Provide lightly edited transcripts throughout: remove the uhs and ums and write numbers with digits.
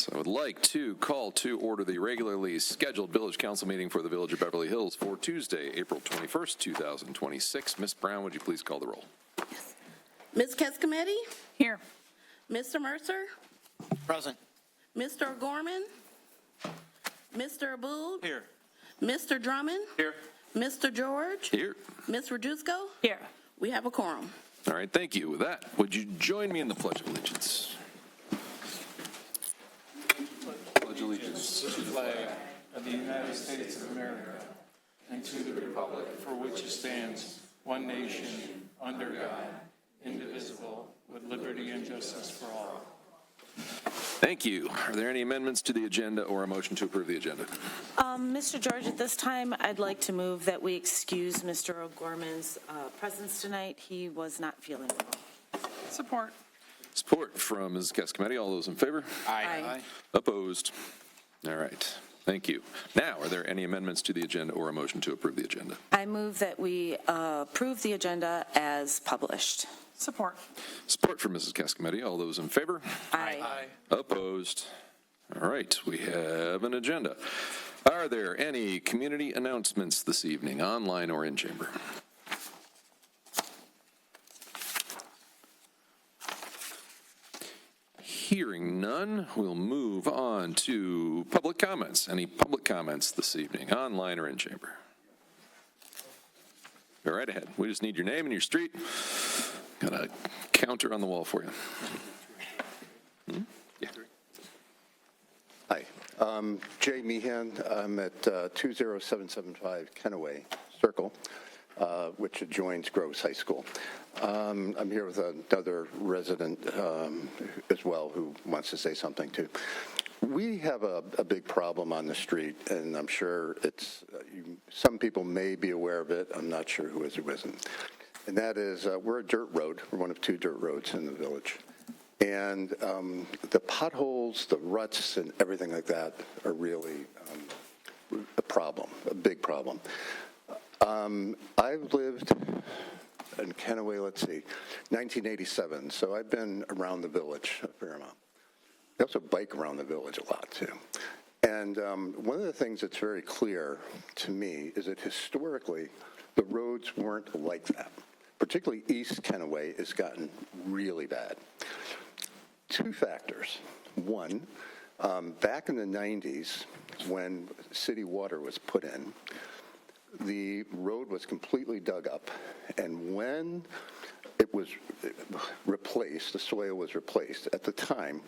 So I would like to call to order the regularly scheduled Village Council meeting for the Village of Beverly Hills for Tuesday, April 21st, 2026. Ms. Brown, would you please call the roll? Ms. Kescometti? Here. Mr. Mercer? Present. Mr. O'Gorman? Mr. Aboud? Here. Mr. Drummond? Here. Mr. George? Here. Ms. Radusco? Here. We have a quorum. All right, thank you. With that, would you join me in the Pledge of Allegiance? Pledge allegiance. To the flag of the United States of America and to the republic for which it stands, one nation, under God, indivisible, with liberty and justice for all. Thank you. Are there any amendments to the agenda or a motion to approve the agenda? Mr. George, at this time, I'd like to move that we excuse Mr. O'Gorman's presence tonight. He was not feeling well. Support. Support from Ms. Kescometti. All those in favor? Aye. Opposed? All right. Thank you. Now, are there any amendments to the agenda or a motion to approve the agenda? I move that we approve the agenda as published. Support. Support from Mrs. Kescometti. All those in favor? Aye. Opposed? All right. We have an agenda. Are there any community announcements this evening, online or in chamber? Hearing none, we'll move on to public comments. Any public comments this evening, online or in chamber? Go right ahead. We just need your name and your street. Got a counter on the wall for you. Yeah. Hi, Jay Meehan. I'm at 20775 Kennaway Circle, which adjoins Groves High School. I'm here with another resident as well who wants to say something too. We have a big problem on the street, and I'm sure it's some people may be aware of it. I'm not sure who is or isn't. And that is, we're a dirt road. We're one of two dirt roads in the village. And the potholes, the ruts, and everything like that are really a problem, a big problem. I've lived in Kennaway, 1987, so I've been around the village a fair amount. I also bike around the village a lot, too. And one of the things that's very clear to me is that historically, the roads weren't like that. Particularly East Kennaway has gotten really bad. Two factors. One, back in the 90s, when city water was put in, the road was completely dug up, and when it was replaced, the soil was replaced, at the time,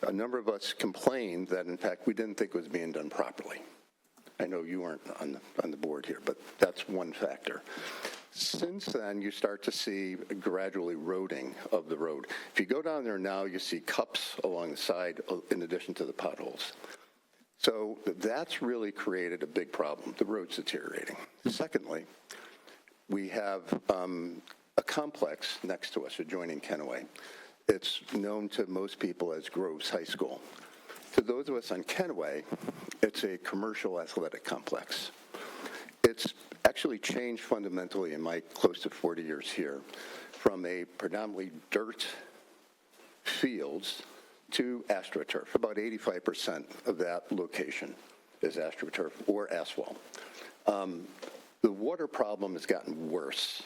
a number of us complained that, in fact, we didn't think it was being done properly. I know you weren't on the board here, but that's one factor. Since then, you start to see a gradual eroding of the road. If you go down there now, you see cups along the side in addition to the potholes. So that's really created a big problem. The road's deteriorating. Secondly, we have a complex next to us adjoining Kennaway. It's known to most people as Groves High School. To those of us on Kennaway, it's a commercial athletic complex. It's actually changed fundamentally in my close to 40 years here from a predominantly dirt fields to AstroTurf. About 85% of that location is AstroTurf or asphalt. The water problem has gotten worse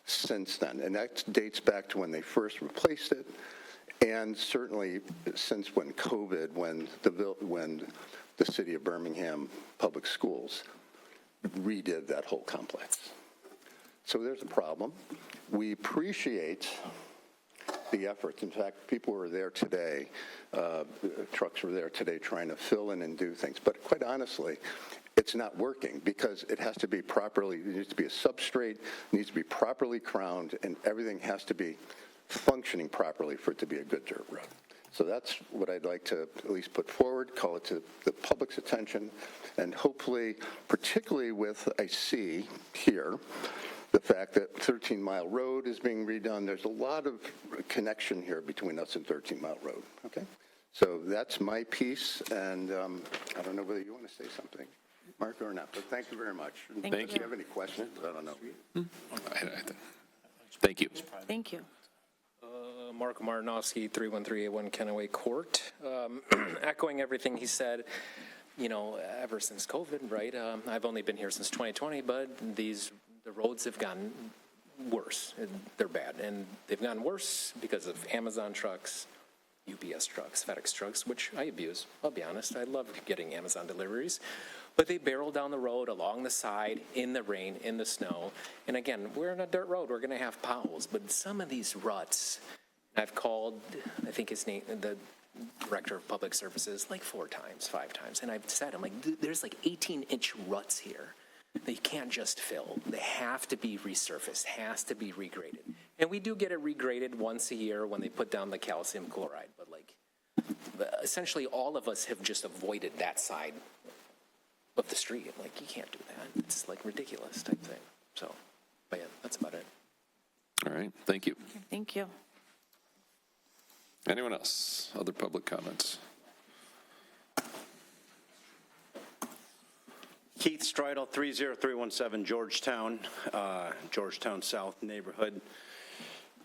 since then, and that dates back to when they first replaced it, and certainly since when COVID, when the city of Birmingham Public Schools redid that whole complex. So there's a problem. We appreciate the efforts. In fact, people were there today, trucks were there today trying to fill in and do things. But quite honestly, it's not working because it has to be properly, it needs to be a substrate, it needs to be properly crowned, and everything has to be functioning properly for it to be a good dirt road. So that's what I'd like to at least put forward, call it to the public's attention, and hopefully, particularly with, I see here, the fact that 13 Mile Road is being redone. There's a lot of connection here between us and 13 Mile Road, okay? So that's my piece, and I don't know whether you want to say something, Mark, or not, but thank you very much. Thank you. If you have any questions, I don't know. Thank you. Thank you. Mark Martinowski, 31381 Kennaway Court. Echoing everything he said, ever since COVID, right? I've only been here since 2020, but the roads have gotten worse. They're bad, and they've gotten worse because of Amazon trucks, UPS trucks, FedEx trucks, which I abuse. I'll be honest. I love getting Amazon deliveries. But they barrel down the road, along the side, in the rain, in the snow. And again, we're on a dirt road. We're going to have potholes. But some of these ruts, I've called, I think his name, the director of public services, like 4 times, 5 times. And I've said, I'm like, there's like 18-inch ruts here that you can't just fill. They have to be resurfaced, has to be regraded. And we do get it regraded once a year when they put down the calcium chloride. But essentially all of us have just avoided that side of the street. Like, you can't do that. It's like ridiculous type thing. So, but yeah, that's about it. All right, thank you. Thank you. Anyone else? Other public comments? Keith Streidel, 30317 Georgetown, Georgetown South neighborhood.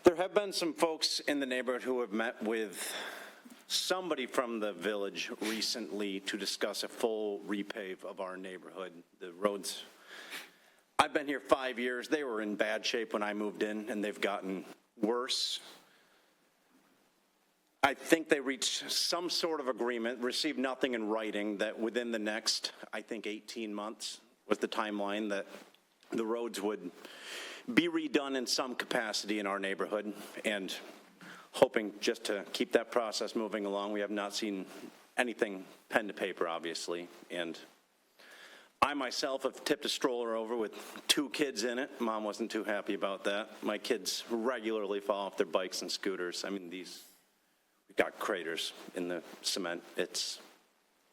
There have been some folks in the neighborhood who have met with somebody from the village recently to discuss a full repave of our neighborhood. The roads, I've been here 5 years. They were in bad shape when I moved in, and they've gotten worse. I think they reached some sort of agreement, received nothing in writing, that within the next, 18 months was the timeline that the roads would be redone in some capacity in our neighborhood, and hoping just to keep that process moving along. We have not seen anything pen to paper, obviously, and I myself have tipped a stroller over with 2 kids in it. Mom wasn't too happy about that. My kids regularly fall off their bikes and scooters. We've got craters in the cement. It's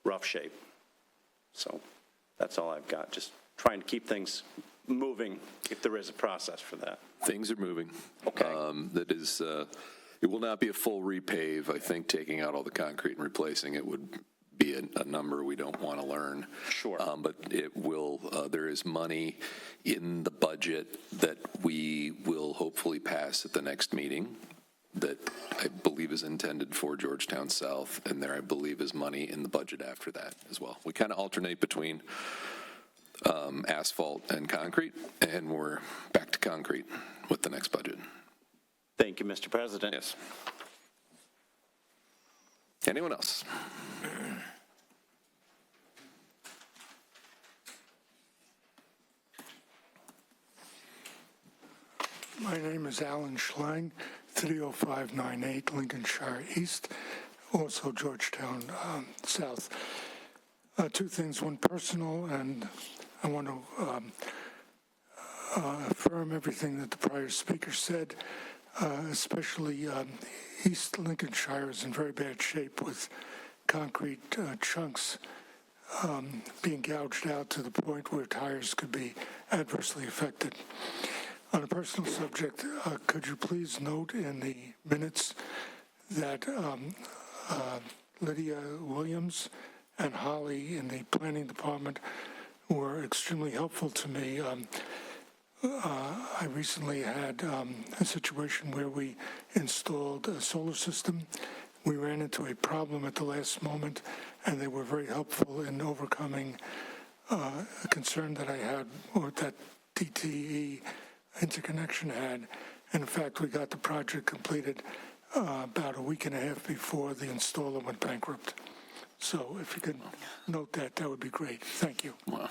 rough shape. So that's all I've got, just trying to keep things moving if there is a process for that. Things are moving. Okay. That is, it will not be a full repave. I think taking out all the concrete and replacing it would be a number we don't want to learn. Sure. But it will, there is money in the budget that we will hopefully pass at the next meeting that I believe is intended for Georgetown South, and there I believe is money in the budget after that as well. We kind of alternate between asphalt and concrete, and we're back to concrete with the next budget. Thank you, Mr. President. Yes. Anyone else? My name is Alan Schlein, 30598 Lincolnshire East, also Georgetown South. 2 things, one personal, and I want to affirm everything that the prior speaker said, especially East Lincolnshire is in very bad shape with concrete chunks being gouged out to the point where tires could be adversely affected. On a personal subject, could you please note in the minutes that Lydia Williams and Holly in the planning department were extremely helpful to me. I recently had a situation where we installed a solar system. We ran into a problem at the last moment, and they were very helpful in overcoming a concern that I had, or that DTE interconnection had. And in fact, we got the project completed about a week and a half before the installer went bankrupt. So if you could note that, that would be great. Thank you. Wow.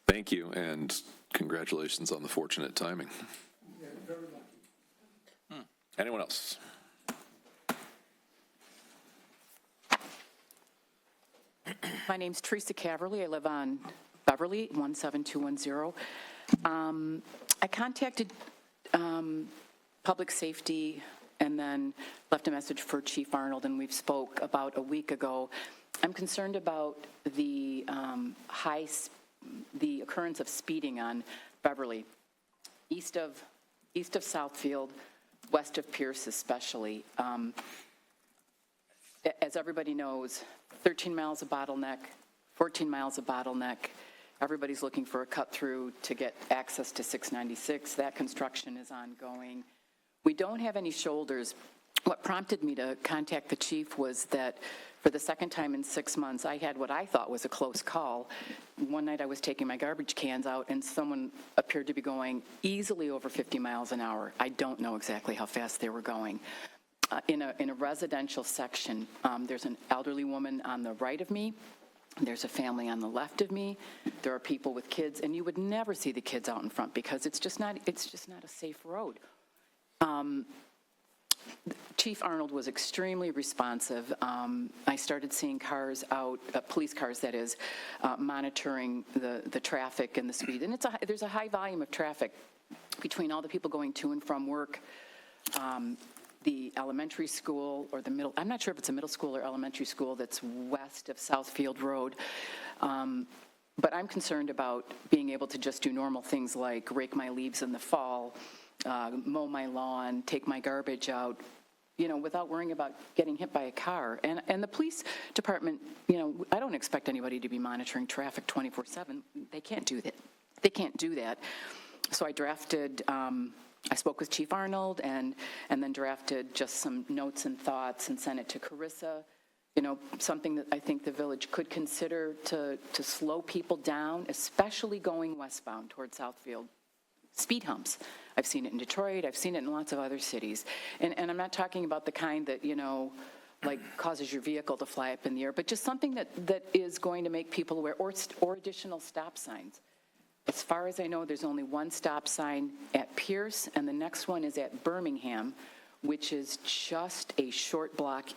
Thank you, and congratulations on the fortunate timing. Yeah, very lucky. Anyone else? My name's Teresa Caverly. I live on Beverly, 17210. I contacted Public Safety and then left a message for Chief Arnold, and we've spoke about a week ago. I'm concerned about the the occurrence of speeding on Beverly, east of Southfield, west of Pierce especially. As everybody knows, 13 miles of bottleneck, 14 miles of bottleneck. Everybody's looking for a cut through to get access to 696. That construction is ongoing. We don't have any shoulders. What prompted me to contact the chief was that for the second time in 6 months, I had what I thought was a close call. One night I was taking my garbage cans out, and someone appeared to be going easily over 50 miles an hour. I don't know exactly how fast they were going. In a residential section, there's an elderly woman on the right of me. There's a family on the left of me. There are people with kids, and you would never see the kids out in front because it's just not a safe road. Chief Arnold was extremely responsive. I started seeing cars out, police cars that is, monitoring the traffic and the speed. And there's a high volume of traffic between all the people going to and from work, the elementary school or the middle, I'm not sure if it's a middle school or elementary school that's west of Southfield Road. But I'm concerned about being able to just do normal things like rake my leaves in the fall, mow my lawn, take my garbage out, without worrying about getting hit by a car. And the police department, I don't expect anybody to be monitoring traffic 24/7. They can't do that. They can't do that. So I drafted, I spoke with Chief Arnold and then drafted just some notes and thoughts and sent it to Carissa. Something that I think the village could consider to slow people down, especially going westbound toward Southfield. Speed humps. I've seen it in Detroit. I've seen it in lots of other cities. And I'm not talking about the kind that, like causes your vehicle to fly up in the air, but just something that is going to make people aware, or additional stop signs. As far as I know, there's only one stop sign at Pierce, and the next one is at Birmingham, which is just a short block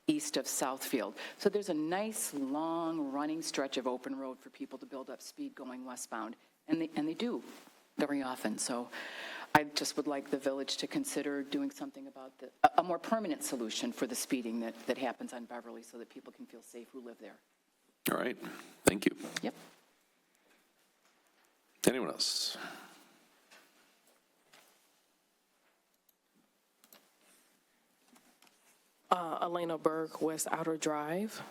east of Southfield. So there's a nice, long, running stretch of open road for people to build up speed going westbound, and they do very often. So I just would like the village to consider doing something about a more permanent solution for the speeding that happens on Beverly so that people can feel safe who live there. All right, thank you. Yep. Anyone else? Elena Berg, West Outer Drive.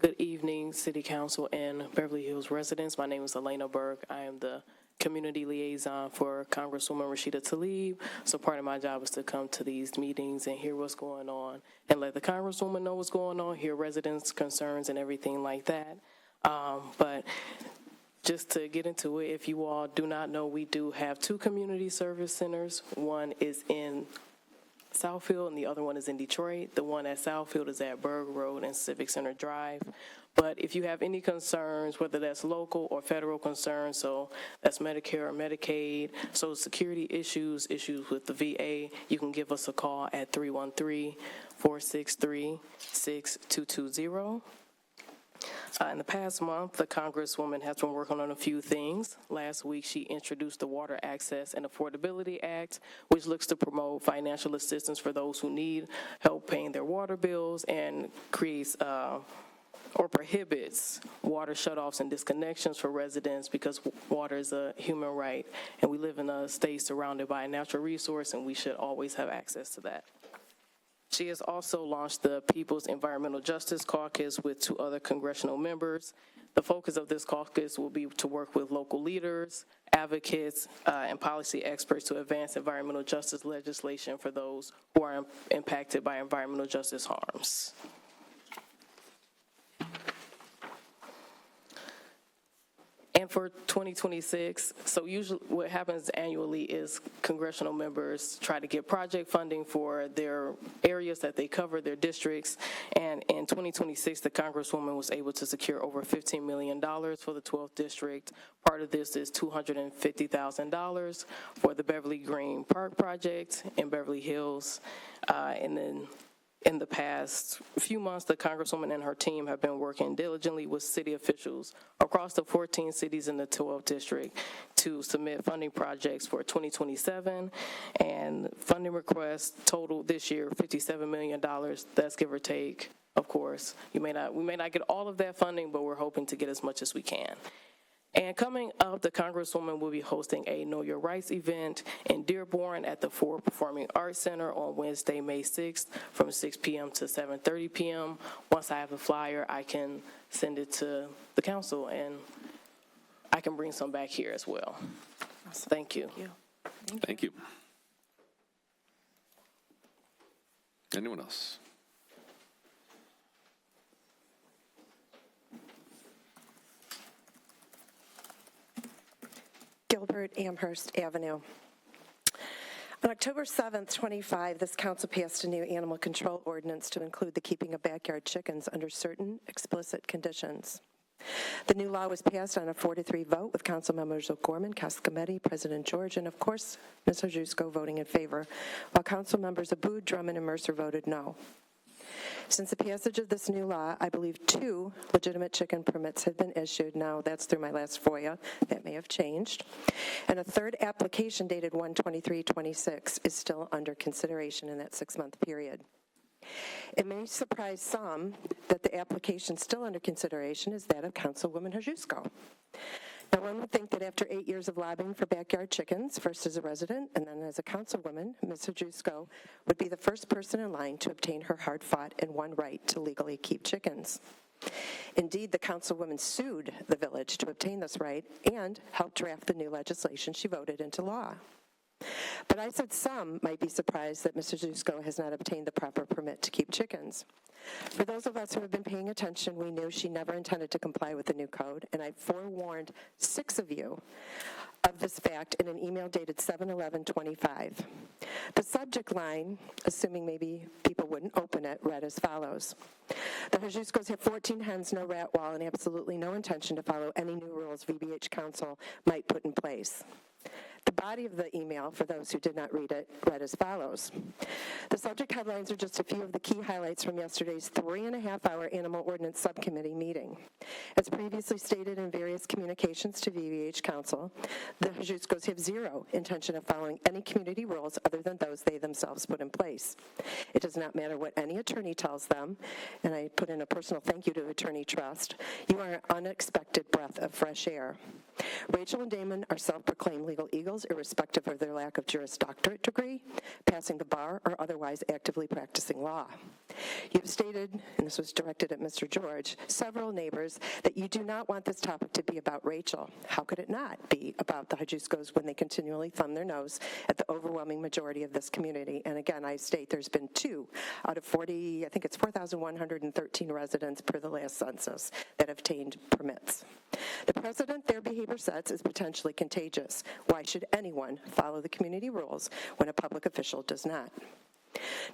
Good evening, City Council and Beverly Hills residents. My name is Elena Berg. I am the community liaison for Congresswoman Rashida Tlaib. So part of my job is to come to these meetings and hear what's going on and let the Congresswoman know what's going on, hear residents' concerns and everything like that. But just to get into it, if you all do not know, we do have 2 community service centers. One is in Southfield and the other one is in Detroit. The one at Southfield is at Berg Road and Civic Center Drive. But if you have any concerns, whether that's local or federal concerns, so that's Medicare or Medicaid, Social Security issues with the VA, you can give us a call at 313-463-6220. In the past month, the Congresswoman has been working on a few things. Last week, she introduced the Water Access and Affordability Act, which looks to promote financial assistance for those who need help paying their water bills and creates or prohibits water shutoffs and disconnections for residents because water is a human right, and we live in a state surrounded by a natural resource, and we should always have access to that. She has also launched the People's Environmental Justice Caucus with 2 other congressional members. The focus of this caucus will be to work with local leaders, advocates, and policy experts to advance environmental justice legislation for those who are impacted by environmental justice harms. And for 2026, so usually what happens annually is congressional members try to get project funding for their areas that they cover, their districts. And in 2026, the Congresswoman was able to secure over $15 million for the 12th district. Part of this is $250,000 for the Beverly Green Park project in Beverly Hills. And then in the past few months, the Congresswoman and her team have been working diligently with city officials across the 14 cities in the 12th district to submit funding projects for 2027. And funding requests total this year $57 million. That's give or take, of course. We may not get all of that funding, but we're hoping to get as much as we can. And coming up, the Congresswoman will be hosting a Know Your Rights event in Dearborn at the Ford Performing Arts Center on Wednesday, May 6th from 6 p.m. to 7:30 p.m. Once I have a flyer, I can send it to the council, and I can bring some back here as well. Thank you. Thank you. Anyone else? Gilbert Amherst Avenue. On October 7th, 25, this council passed a new animal control ordinance to include the keeping of backyard chickens under certain explicit conditions. The new law was passed on a 4-3 vote with council members O'Gorman, Cascometti, President George, and of course, Ms. Hajdusko voting in favor, while council members Abood, Drummond, and Mercer voted no. Since the passage of this new law, I believe 2 legitimate chicken permits have been issued. Now, that's through my last FOIA. That may have changed. And a 3rd application dated 1/23/26 is still under consideration in that 6-month period. It may surprise some that the application still under consideration is that of Councilwoman Hajdusko. Now, one would think that after 8 years of lobbying for backyard chickens, first as a resident and then as a councilwoman, Ms. Hajdusko would be the first person in line to obtain her hard-fought and won right to legally keep chickens. Indeed, the councilwoman sued the village to obtain this right and helped draft the new legislation she voted into law. But I said some might be surprised that Ms. Hajdusko has not obtained the proper permit to keep chickens. For those of us who have been paying attention, we knew she never intended to comply with the new code, and I forewarned 6 of you of this fact in an email dated 7/11/25. The subject line, assuming maybe people wouldn't open it, read as follows. The Hajduskos have 14 hens, no rat wall, and absolutely no intention to follow any new rules VBH Council might put in place. The body of the email, for those who did not read it, read as follows. The subject headlines are just a few of the key highlights from yesterday's 3.5-hour Animal Ordinance Subcommittee meeting. As previously stated in various communications to VBH Council, the Hajduskos have 0 intention of following any community rules other than those they themselves put in place. It does not matter what any attorney tells them, and I put in a personal thank you to Attorney Trust, you are an unexpected breath of fresh air. Rachel and Damon are self-proclaimed legal eagles, irrespective of their lack of Juris Doctorate degree, passing the bar, or otherwise actively practicing law. You have stated, and this was directed at Mr. George, several neighbors, that you do not want this topic to be about Rachel. How could it not be about the Hajduskos when they continually thumb their nose at the overwhelming majority of this community? And again, I state there's been 2 out of 40, I think it's 4,113 residents per the last census that have obtained permits. The precedent their behavior sets is potentially contagious. Why should anyone follow the community rules when a public official does not?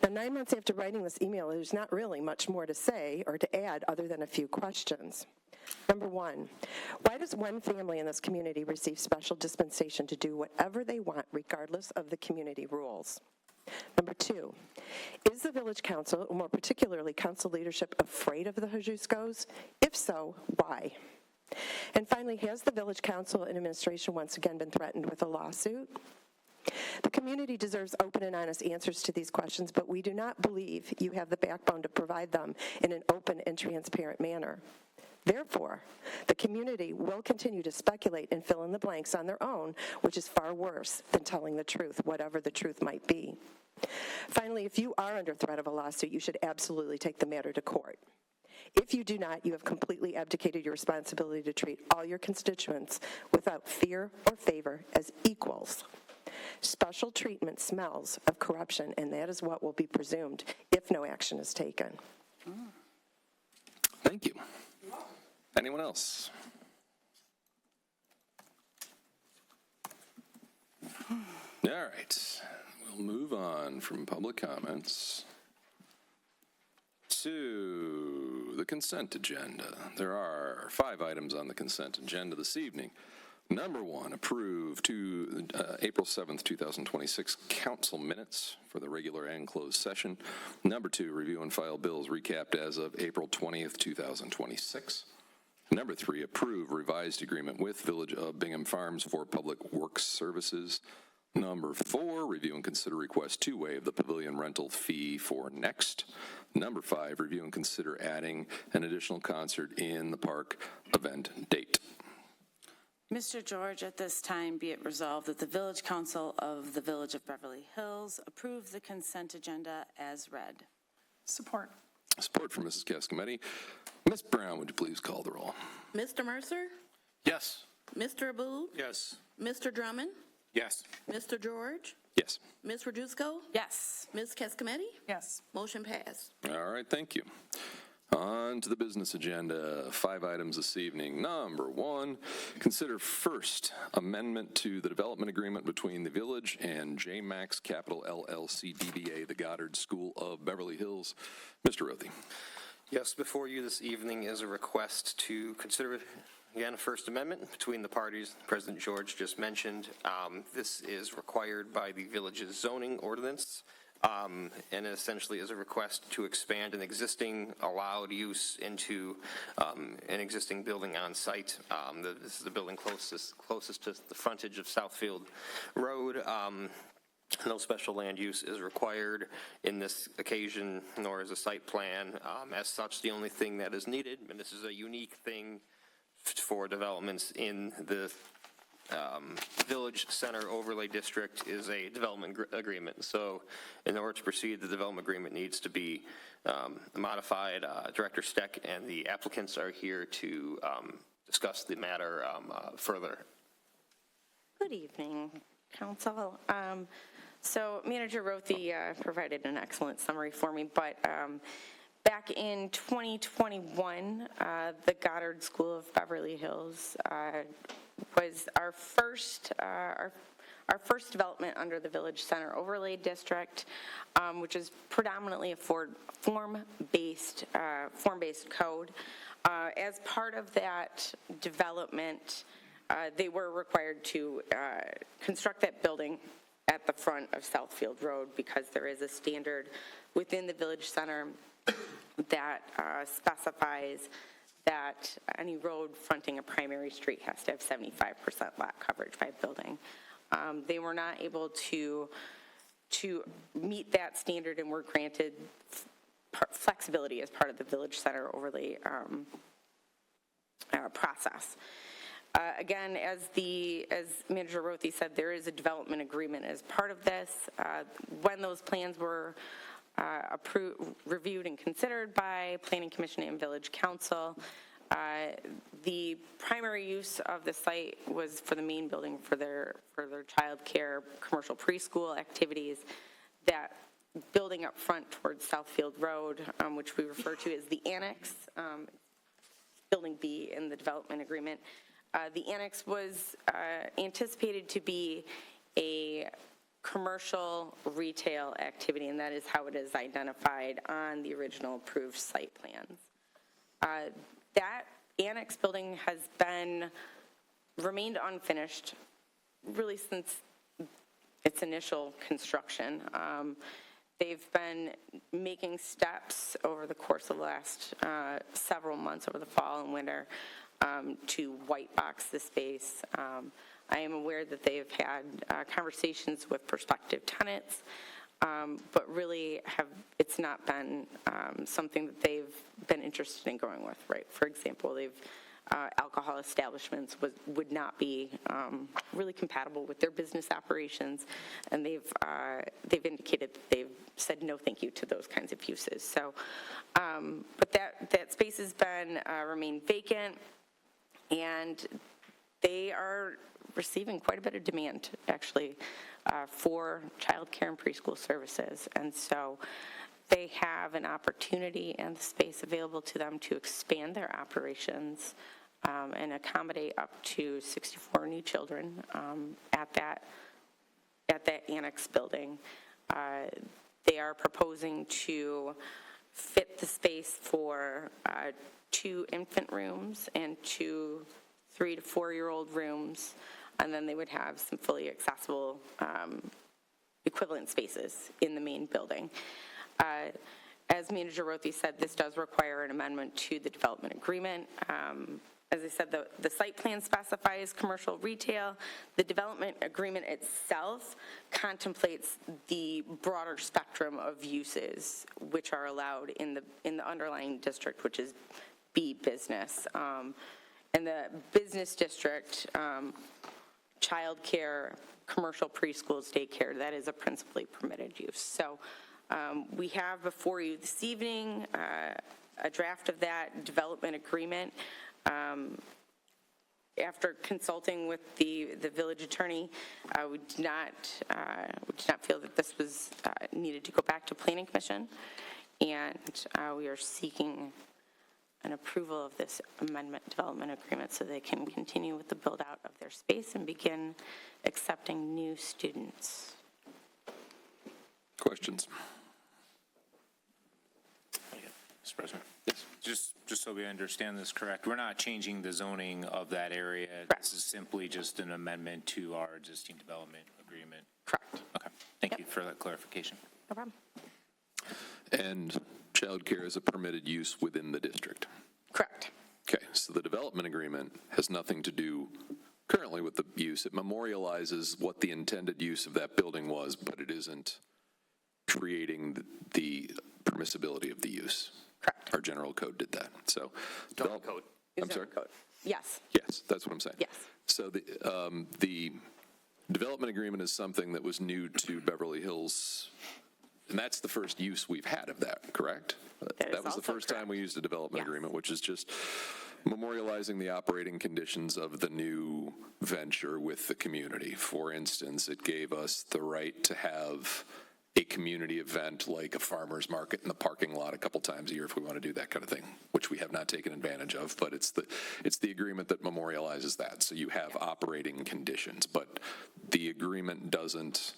Now, 9 months after writing this email, there's not really much more to say or to add other than a few questions. Number 1, why does one family in this community receive special dispensation to do whatever they want regardless of the community rules? Number 2, is the village council, or more particularly council leadership, afraid of the Hajduskos? If so, why? And finally, has the village council and administration once again been threatened with a lawsuit? The community deserves open and honest answers to these questions, but we do not believe you have the backbone to provide them in an open and transparent manner. Therefore, the community will continue to speculate and fill in the blanks on their own, which is far worse than telling the truth, whatever the truth might be. Finally, if you are under threat of a lawsuit, you should absolutely take the matter to court. If you do not, you have completely abdicated your responsibility to treat all your constituents without fear or favor as equals. Special treatment smells of corruption, and that is what will be presumed if no action is taken. Thank you. Anyone else? All right. We'll move on from public comments to the consent agenda. There are 5 items on the consent agenda this evening. Number 1, approve April 7th, 2026 council minutes for the regular and closed session. Number 2, review and file bills recapped as of April 20th, 2026. Number 3, approve revised agreement with Village of Bingham Farms for public works services. Number 4, review and consider request to waive the pavilion rental fee for Next. Number 5, review and consider adding an additional concert in the park event date. Mr. George, at this time, be it resolved that the Village Council of the Village of Beverly Hills approve the consent agenda as read. Support. Support from Mrs. Cascometti. Ms. Brown, would you please call the roll? Mr. Mercer? Yes. Mr. Abood? Yes. Mr. Drummond? Yes. Mr. George? Yes. Ms. Rodusco? Yes. Ms. Cascometti? Yes. Motion passed. All right, thank you. On to the business agenda. 5 items this evening. Number 1, consider first amendment to the development agreement between the village and JMax Capital LLC DBA, the Goddard School of Beverly Hills. Mr. Rothy. Yes, before you this evening is a request to consider, again, a First Amendment between the parties President George just mentioned. This is required by the village's zoning ordinance, and essentially is a request to expand an existing allowed use into an existing building on site. This is the building closest to the frontage of Southfield Road. No special land use is required in this occasion, nor is a site plan. As such, the only thing that is needed, and this is a unique thing for developments in the Village Center Overlay District, is a development agreement. So in order to proceed, the development agreement needs to be modified. Director Steck and the applicants are here to discuss the matter further. Good evening, Council. So Manager Rothy provided an excellent summary for me, but back in 2021, the Goddard School of Beverly Hills was our first development under the Village Center Overlay District, which is predominantly a form-based code. As part of that development, they were required to construct that building at the front of Southfield Road because there is a standard within the Village Center that specifies that any road fronting a primary street has to have 75% lot coverage by building. They were not able to meet that standard and were granted flexibility as part of the Village Center overlay process. Again, as Manager Rothy said, there is a development agreement as part of this. When those plans were reviewed and considered by Planning Commission and Village Council, the primary use of the site was for the main building for their child care, commercial preschool activities. That building up front towards Southfield Road, which we refer to as the annex, building B in the development agreement. The annex was anticipated to be a commercial retail activity, and that is how it is identified on the original approved site plans. That annex building has remained unfinished really since its initial construction. They've been making steps over the course of the last several months, over the fall and winter, to white box the space. I am aware that they've had conversations with prospective tenants, but really it's not been something that they've been interested in going with, right? For example, alcohol establishments would not be really compatible with their business operations, and they've indicated that they've said no thank you to those kinds of uses. So, but that space has remained vacant, and they are receiving quite a bit of demand, actually, for child care and preschool services. And so they have an opportunity and the space available to them to expand their operations and accommodate up to 64 new children at that annex building. They are proposing to fit the space for 2 infant rooms and 2 3- to 4-year-old rooms, and then they would have some fully accessible equivalent spaces in the main building. As Manager Rothy said, this does require an amendment to the development agreement. As I said, the site plan specifies commercial retail. The development agreement itself contemplates the broader spectrum of uses which are allowed in the underlying district, which is B business. And the business district, child care, commercial preschools, daycare, that is a principally permitted use. So we have before you this evening a draft of that development agreement. after consulting with the village attorney, we did not feel that this was needed to go back to Planning Commission, and we are seeking an approval of this amendment development agreement so they can continue with the build-out of their space and begin accepting new students. Questions? Mr. President? Yes. Just so we understand this correct, we're not changing the zoning of that area. Correct. This is simply just an amendment to our existing development agreement. Correct. Okay. Thank you for that clarification. No problem. And childcare is a permitted use within the district. Correct. Okay, so the development agreement has nothing to do currently with the use. It memorializes what the intended use of that building was, but it isn't creating the permissibility of the use. Correct. Our general code did that. So, Code. I'm sorry? Yes. Yes, that's what I'm saying. Yes. So the development agreement is something that was new to Beverly Hills, and that's the first use we've had of that, correct? That is was the also first time we used a development Yes. agreement, which is just memorializing the operating conditions of the new venture with the community. For instance, it gave us the right to have a community event like a farmer's market in the parking lot a couple times a year if we want to do that kind of thing, which we have not taken advantage of, but it's the agreement that memorializes that. So you have operating conditions, but the agreement doesn't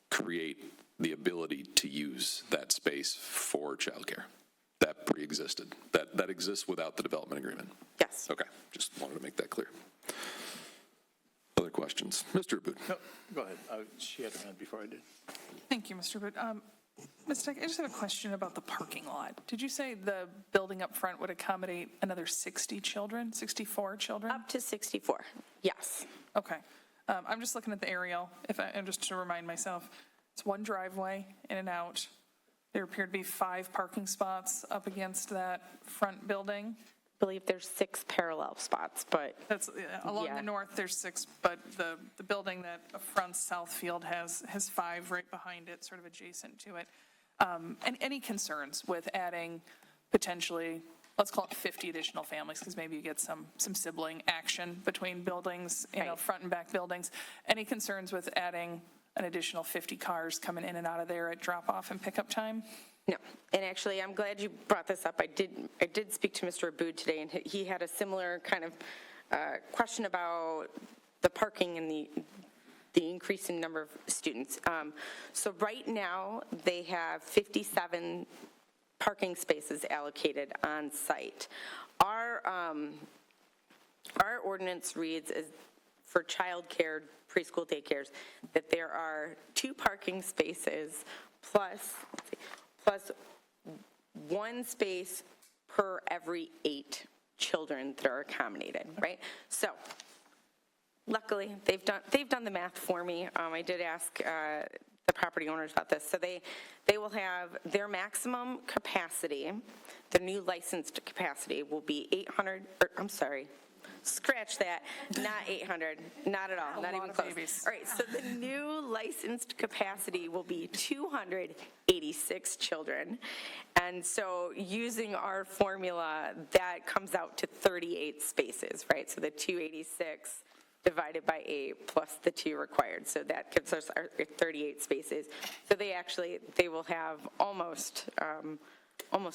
create the ability to use that space for childcare. That pre-existed. That exists without the development agreement. Yes. Okay, just wanted to make that clear. Other questions? Mr. Aboud. No, go ahead. She had her hand before I did. Thank you, Mr. Boot. Ms. Deck, I just have a question about the parking lot. Did you say the building up front would accommodate another 60 children, 64 children? Up to 64, yes. Okay. I'm just looking at the aerial, and just to remind myself, it's one driveway in and out. There appear to be 5 parking spots up against that front building. I believe there's 6 parallel spots, but That's along Yeah. the north, there's 6, but the building that fronts Southfield has 5 right behind it, sort of adjacent to it. And any concerns with adding potentially, let's call it 50 additional families, because maybe you get some sibling action between buildings, Right. front and back buildings. Any concerns with adding an additional 50 cars coming in and out of there at drop-off and pickup time? no. And actually, I'm glad you brought this up. I did speak to Mr. Aboud today, and he had a similar kind of question about the parking and the increase in number of students. So right now, they have 57 parking spaces allocated on site. Our ordinance reads as for childcare, preschool daycares, that there are 2 parking spaces plus 1 space per every 8 children that are accommodated, right? So luckily, they've done the math for me. I did ask the property owners about this. So they will have their maximum capacity, the new licensed capacity will be 800, scratch that, not 800, not at all, not even close. All right, so the new licensed capacity will be 286 children. And so using our formula, that comes out to 38 spaces, right? So the 286 divided by 8 plus the 2 required. So that gives us our 38 spaces. So they will have almost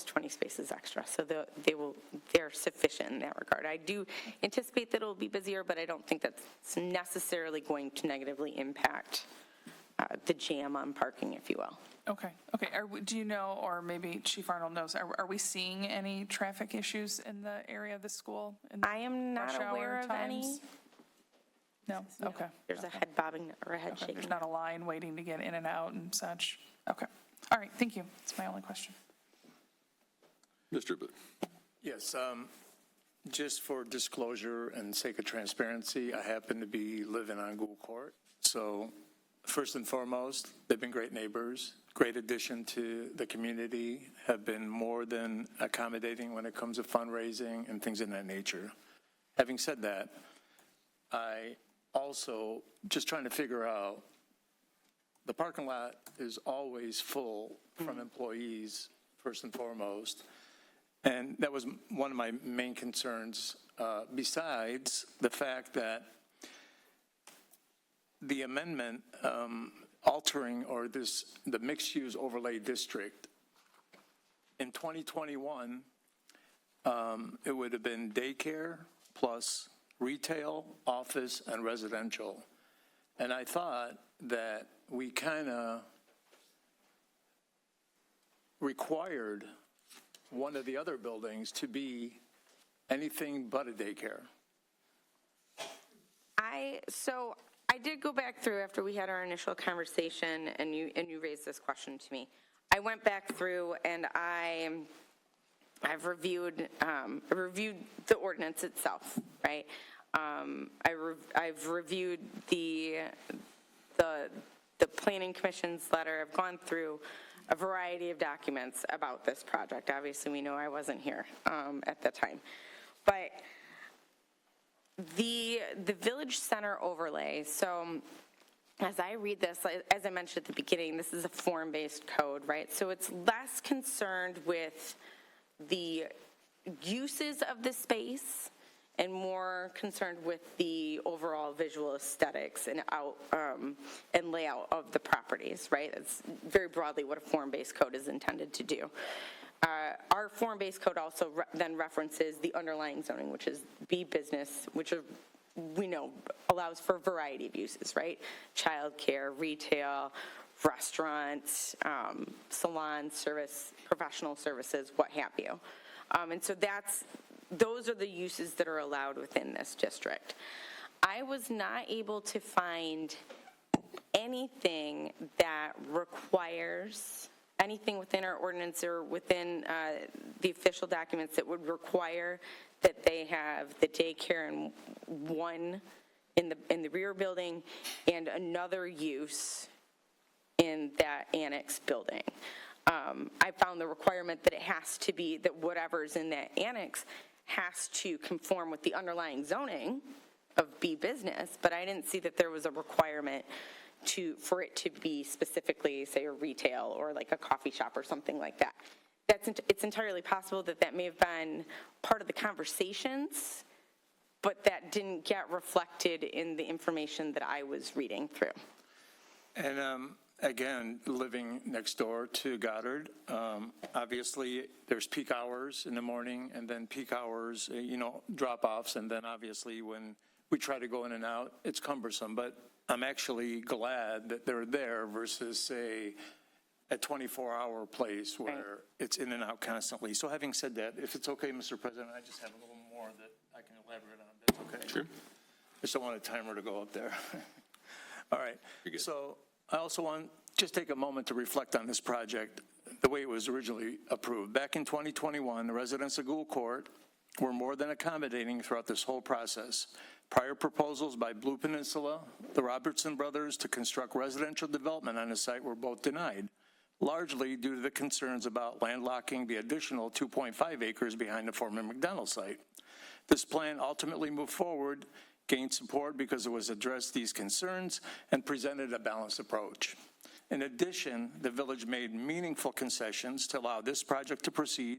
20 spaces extra. So they're sufficient in that regard. I do anticipate that it'll be busier, but I don't think that's necessarily going to negatively impact the jam on parking, if you will. Okay. Do you know, or maybe Chief Arnold knows, are we seeing any traffic issues in the area of the school? I am not rush hour aware of any. times? No? Okay. There's a head bobbing or a head Okay. shaking. There's not a line waiting to get in and out and such? Okay. All right, thank you. That's my only question. Mr. Aboud. Yes, just for disclosure and sake of transparency, I happen to be living on Gould Court. So first and foremost, they've been great neighbors, great addition to the community, have been more than accommodating when it comes to fundraising and things in that nature. Having said that, I also just trying to figure out, the parking lot is always full from employees, first and foremost. And that was one of my main concerns, besides the fact that the amendment altering or the mixed-use overlay district, in 2021, it would have been daycare plus retail, office, and residential. And I thought that we kind of required one of the other buildings to be anything but a daycare. So I did go back through after we had our initial conversation and you raised this question to me. I went back through and I've reviewed the ordinance itself, right? I've reviewed the Planning Commission's letter. I've gone through a variety of documents about this project. Obviously, we know I wasn't here at the time. But the Village Center overlay, so as I read this, as I mentioned at the beginning, this is a form-based code, right? So it's less concerned with the uses of the space and more concerned with the overall visual aesthetics and layout of the properties, right? That's very broadly what a form-based code is intended to do. Our form-based code also then references the underlying zoning, which is B business, which we know allows for a variety of uses, right? Childcare, retail, restaurants, salon service, professional services, what have you. And so those are the uses that are allowed within this district. I was not able to find anything that requires, anything within our ordinance or within the official documents that would require that they have the daycare in one in the rear building and another use in that annex building. I found the requirement that it has to be, that whatever's in that annex has to conform with the underlying zoning of B business, but I didn't see that there was a requirement for it to be specifically, say, a retail or like a coffee shop or something like that. It's entirely possible that that may have been part of the conversations, but that didn't get reflected in the information that I was reading through. And again, living next door to Goddard, obviously there's peak hours in the morning and then peak hours, drop-offs, and then obviously when we try to go in and out, it's cumbersome. But I'm actually glad that they're there versus, say, a 24-hour place where it's in and out constantly. So having said that, if it's okay, Mr. President, I just have a little more that I can elaborate on. That's okay? Sure. I just don't want a timer to go up there. All right. So I also want just take a moment to reflect on this project, the way it was originally approved. Back in 2021, the residents of Gould Court were more than accommodating throughout this whole process. Prior proposals by Blue Peninsula, the Robertson brothers to construct residential development on the site were both denied, largely due to the concerns about landlocking the additional 2.5 acres behind the former McDonald's site. This plan ultimately moved forward, gained support because it was addressed these concerns and presented a balanced approach. In addition, the village made meaningful concessions to allow this project to proceed.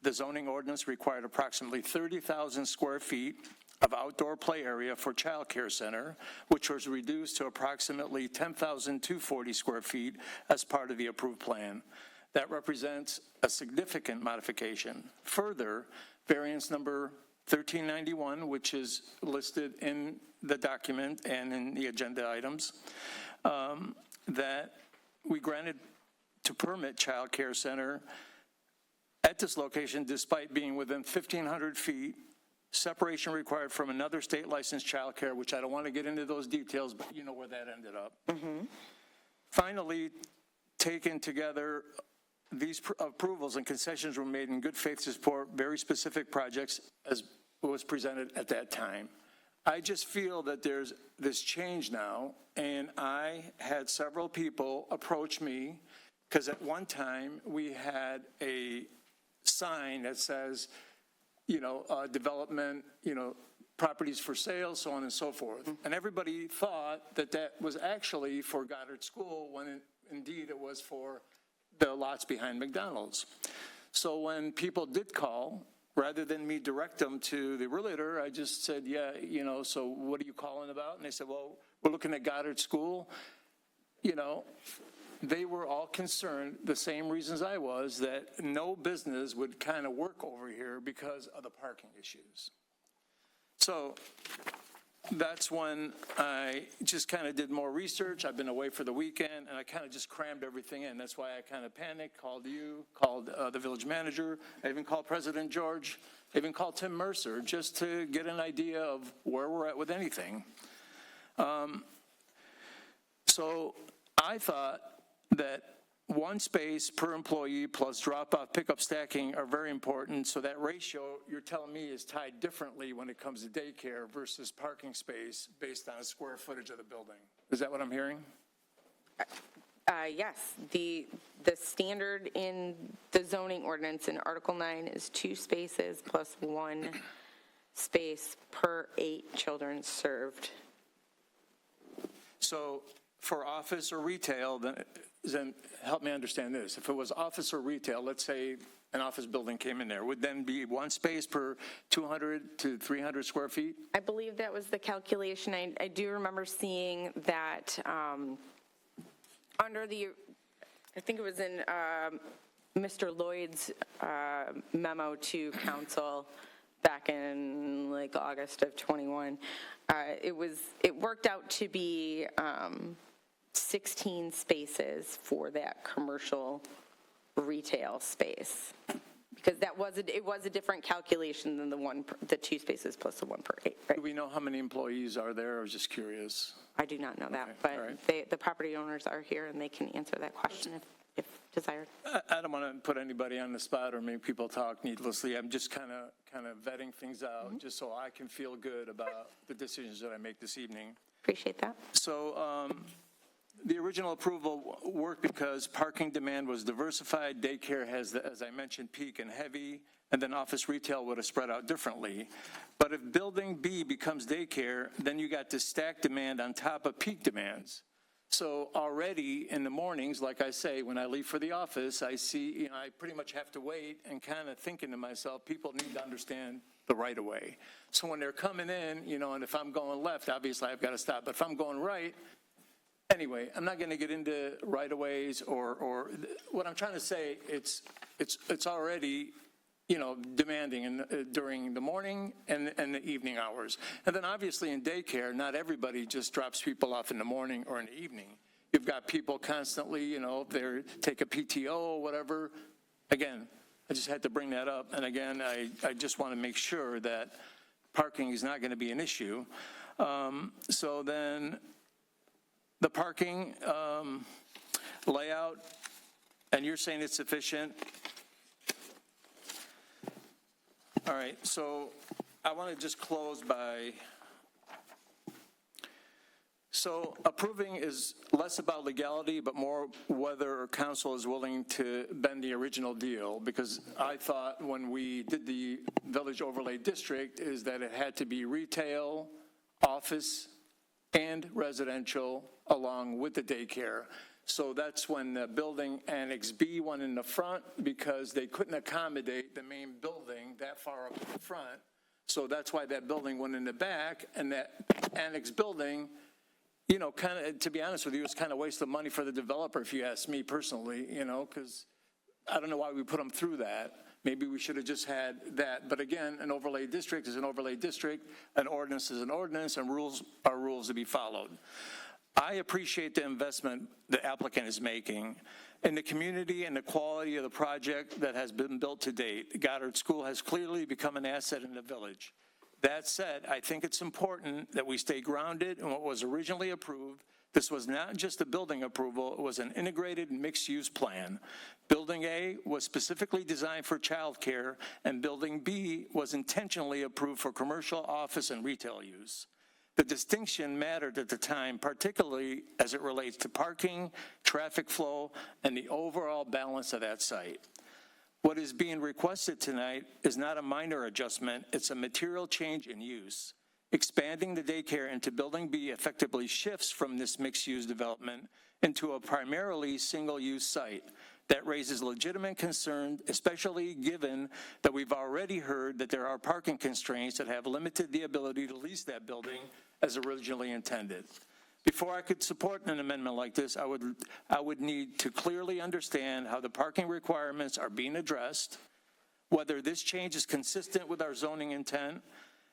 The zoning ordinance required approximately 30,000 square feet of outdoor play area for child care center, which was reduced to approximately 10,240 square feet as part of the approved plan. That represents a significant modification. Further, variance number 1391, which is listed in the document and in the agenda items, that we granted to permit child care center at this location despite being within 1,500 feet, separation required from another state licensed child care, which I don't want to get into those details, but you know where that ended up. Mm-hmm. Finally, taken together, these approvals and concessions were made in good faith to support very specific projects as was presented at that time. I just feel that there's this change now, and I had several people approach me because at one time we had a sign that says, development, properties for sale, so on and so forth. And everybody thought that that was actually for Goddard School when indeed it was for the lots behind McDonald's. So when people did call, rather than me direct them to the realtor, I just said, yeah, so what are you calling about? And they said, well, we're looking at Goddard School. They were all concerned, the same reasons I was, that no business would kind of work over here because of the parking issues. So that's when I just kind of did more research. I've been away for the weekend, and I kind of just crammed everything in. That's why I kind of panicked, called you, called the village manager. I even called President George. I even called Tim Mercer just to get an idea of where we're at with anything. So I thought that one space per employee plus drop-off pickup stacking are very important. So that ratio, you're telling me, is tied differently when it comes to daycare versus parking space based on the square footage of the building. Is that what I'm hearing? Yes, the standard in the zoning ordinance in Article 9 is 2 spaces plus 1 space per 8 children served. So for office or retail, then help me understand this. If it was office or retail, let's say an office building came in there, would then be 1 space per 200 to 300 square feet? I believe that was the calculation. I do remember seeing that under the, I think it was in Mr. Lloyd's memo to council back in like August of 21. It worked out to be 16 spaces for that commercial retail space, because it was a different calculation than the 2 spaces plus the 1 per 8. Right? Do we know how many employees are there? I was just curious. I do not know that, but right. the property owners are here and they can answer that question if desired. I don't want to put anybody on the spot or make people talk needlessly. I'm just kind of vetting things out just so I can feel good about the decisions that I make this evening. Appreciate that. So the original approval worked because parking demand was diversified. Daycare has, as I mentioned, peak and heavy, and then office retail would have spread out differently. But if building B becomes daycare, then you got this stacked demand on top of peak demands. So already in the mornings, like I say, when I leave for the office, I see, I pretty much have to wait and kind of thinking to myself, people need to understand the right of way. So when they're coming in, and if I'm going left, obviously I've got to stop. But if I'm going right, anyway, I'm not going to get into right-of-ways or what I'm trying to say, it's already, demanding during the morning and the evening hours. And then obviously in daycare, not everybody just drops people off in the morning or in the evening. You've got people constantly, if they take a PTO or whatever. Again, I just had to bring that up. And again, I just want to make sure that parking is not going to be an issue. So then the parking layout, and you're saying it's sufficient. All right, so I want to just close by, so approving is less about legality, but more whether council is willing to bend the original deal, because I thought when we did the village overlay district is that it had to be retail, office, and residential along with the daycare. So that's when the building Annex B went in the front because they couldn't accommodate the main building that far up in the front. So that's why that building went in the back, and that annex building, kind of, to be honest with you, it's kind of a waste of money for the developer if you ask me personally, because I don't know why we put them through that. Maybe we should have just had that. But again, an overlay district is an overlay district, an ordinance is an ordinance, and rules are rules to be followed. I appreciate the investment the applicant is making in the community and the quality of the project that has been built to date. Goddard School has clearly become an asset in the village. That said, I think it's important that we stay grounded in what was originally approved. This was not just a building approval, it was an integrated mixed-use plan. Building A was specifically designed for childcare, and Building B was intentionally approved for commercial, office, and retail use. The distinction mattered at the time, particularly as it relates to parking, traffic flow, and the overall balance of that site. What is being requested tonight is not a minor adjustment, it's a material change in use. Expanding the daycare into Building B effectively shifts from this mixed-use development into a primarily single-use site. that raises legitimate concern, especially given that we've already heard that there are parking constraints that have limited the ability to lease that building as originally intended. Before I could support an amendment like this, I would need to clearly understand how the parking requirements are being addressed, whether this change is consistent with our zoning intent,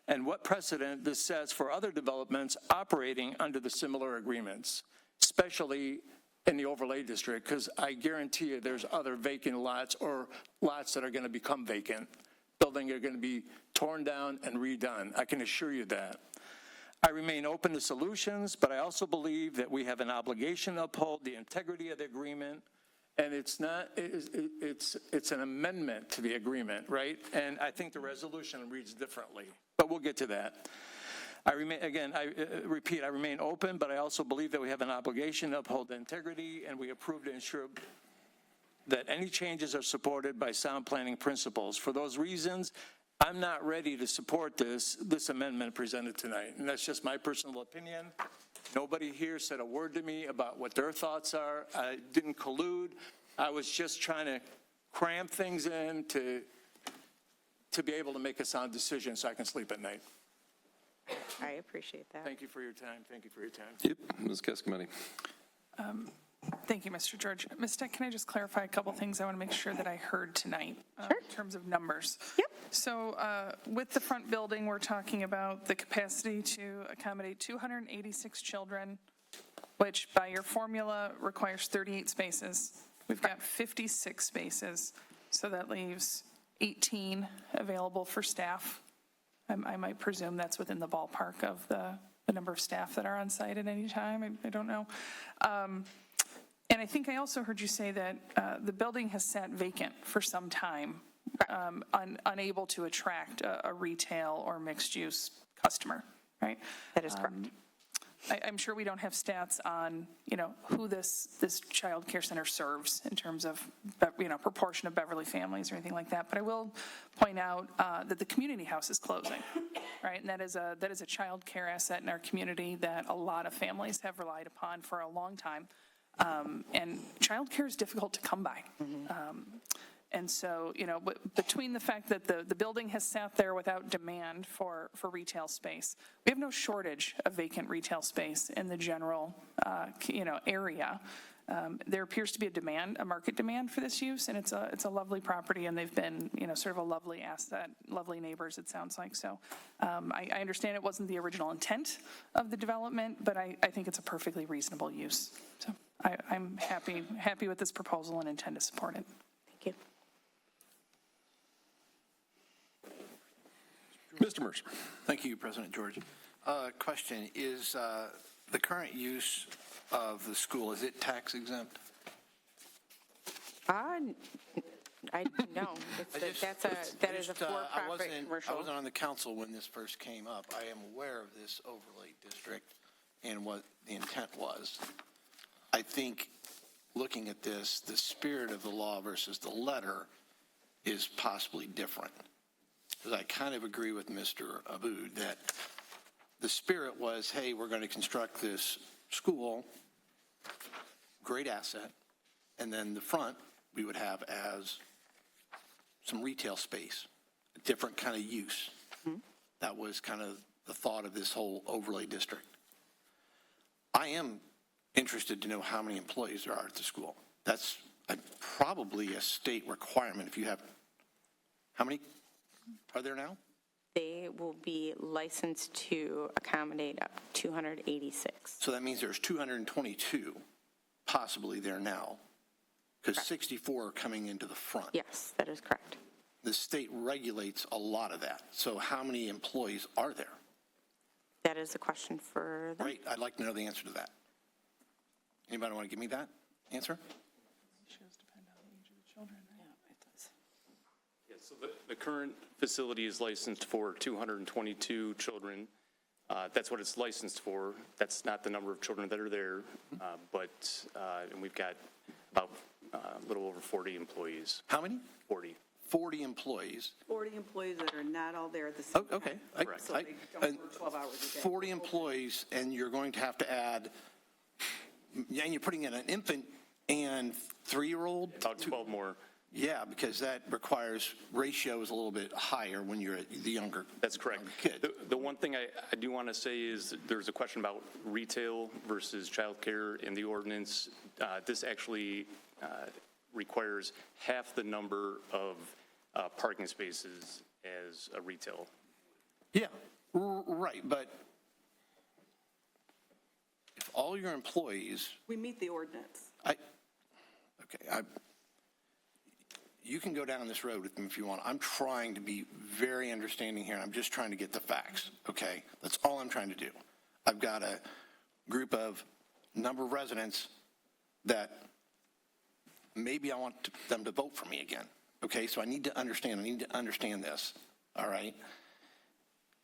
and what precedent this sets for other developments operating under the similar agreements, especially in the overlay district, because I guarantee you there's other vacant lots or lots that are going to become vacant. Buildings are going to be torn down and redone. I can assure you that. I remain open to solutions, but I also believe that we have an obligation to uphold the integrity of the agreement, and it's an amendment to the agreement, right? And I think the resolution reads differently, but we'll get to that. I repeat, I remain open, but I also believe that we have an obligation to uphold the integrity, and we approve to ensure that any changes are supported by sound planning principles. For those reasons, I'm not ready to support this amendment presented tonight, and that's just my personal opinion. Nobody here said a word to me about what their thoughts are. I didn't collude. I was just trying to cram things in to be able to make a sound decision so I can sleep at night. I appreciate that. Thank you for your time. Thank you for your time. Yep, Ms. Keskamany. Thank you, Mr. George. Ms. Steck, can I just clarify a couple things I want to make sure that I heard tonight in terms of numbers? Yep. So with the front building, we're talking about the capacity to accommodate 286 children, which by your formula requires 38 spaces. We've got 56 spaces, so that leaves 18 available for staff. I might presume that's within the ballpark of the number of staff that are on site at any time. I don't know. And I think I also heard you say that the building has sat vacant for some time, unable to attract a retail or mixed-use customer, right? That is correct. I'm sure we don't have stats on, who this child care center serves in terms of, proportion of Beverly families or anything like that. But I will point out that the community house is closing, right? And that is a child care asset in our community that a lot of families have relied upon for a long time. And child care is difficult to come by. And so, between the fact that the building has sat there without demand for retail space, we have no shortage of vacant retail space in the general, area. There appears to be a market demand for this use, and it's a lovely property, and they've been, sort of a lovely asset, lovely neighbors, it sounds like. So I understand it wasn't the original intent of the development, but I think it's a perfectly reasonable use. So I'm happy with this proposal and intend to support it. Thank you. Mr. Mercer. Thank you, President George. Question, is the current use of the school, is it tax exempt? I no, that is a for-profit commercial. I wasn't on the council when this first came up. I am aware of this overlay district and what the intent was. I think looking at this, the spirit of the law versus the letter is possibly different. Because I kind of agree with Mr. Aboud that the spirit was, hey, we're going to construct this school, great asset, and then the front we would have as some retail space, a different kind of use. That was kind of the thought of this whole overlay district. I am interested to know how many employees there are at the school. That's probably a state requirement. If you have, how many are there now? They will be licensed to accommodate up to 286. So that means there's 222 possibly there now, because 64 are coming into the front. Yes, that is correct. The state regulates a lot of that. So how many employees are there? That is a question for them. Great, I'd like to know the answer to that. Anybody want to give me that answer? So the current facility is licensed for 222 children. That's what it's licensed for. That's not the number of children that are there, and we've got about a little over 40 employees. How many? 40. 40 employees. 40 employees that are not all there at the same time. Okay. So they don't work 12 hours a day. 40 employees, and you're going to have to add, and you're putting in an infant and 3-year-old? About 12 more. Yeah, because that requires, ratio is a little bit higher when you're the younger. That's correct. Kid. The one thing I do want to say is there's a question about retail versus childcare in the ordinance. This actually requires half the number of parking spaces as a retail. Yeah, right, but if all your employees, We meet the ordinance. you can go down this road with them if you want. I'm trying to be very understanding here, and I'm just trying to get the facts, okay? That's all I'm trying to do. I've got a group of number of residents that maybe I want them to vote for me again, okay? So I need to understand this, all right?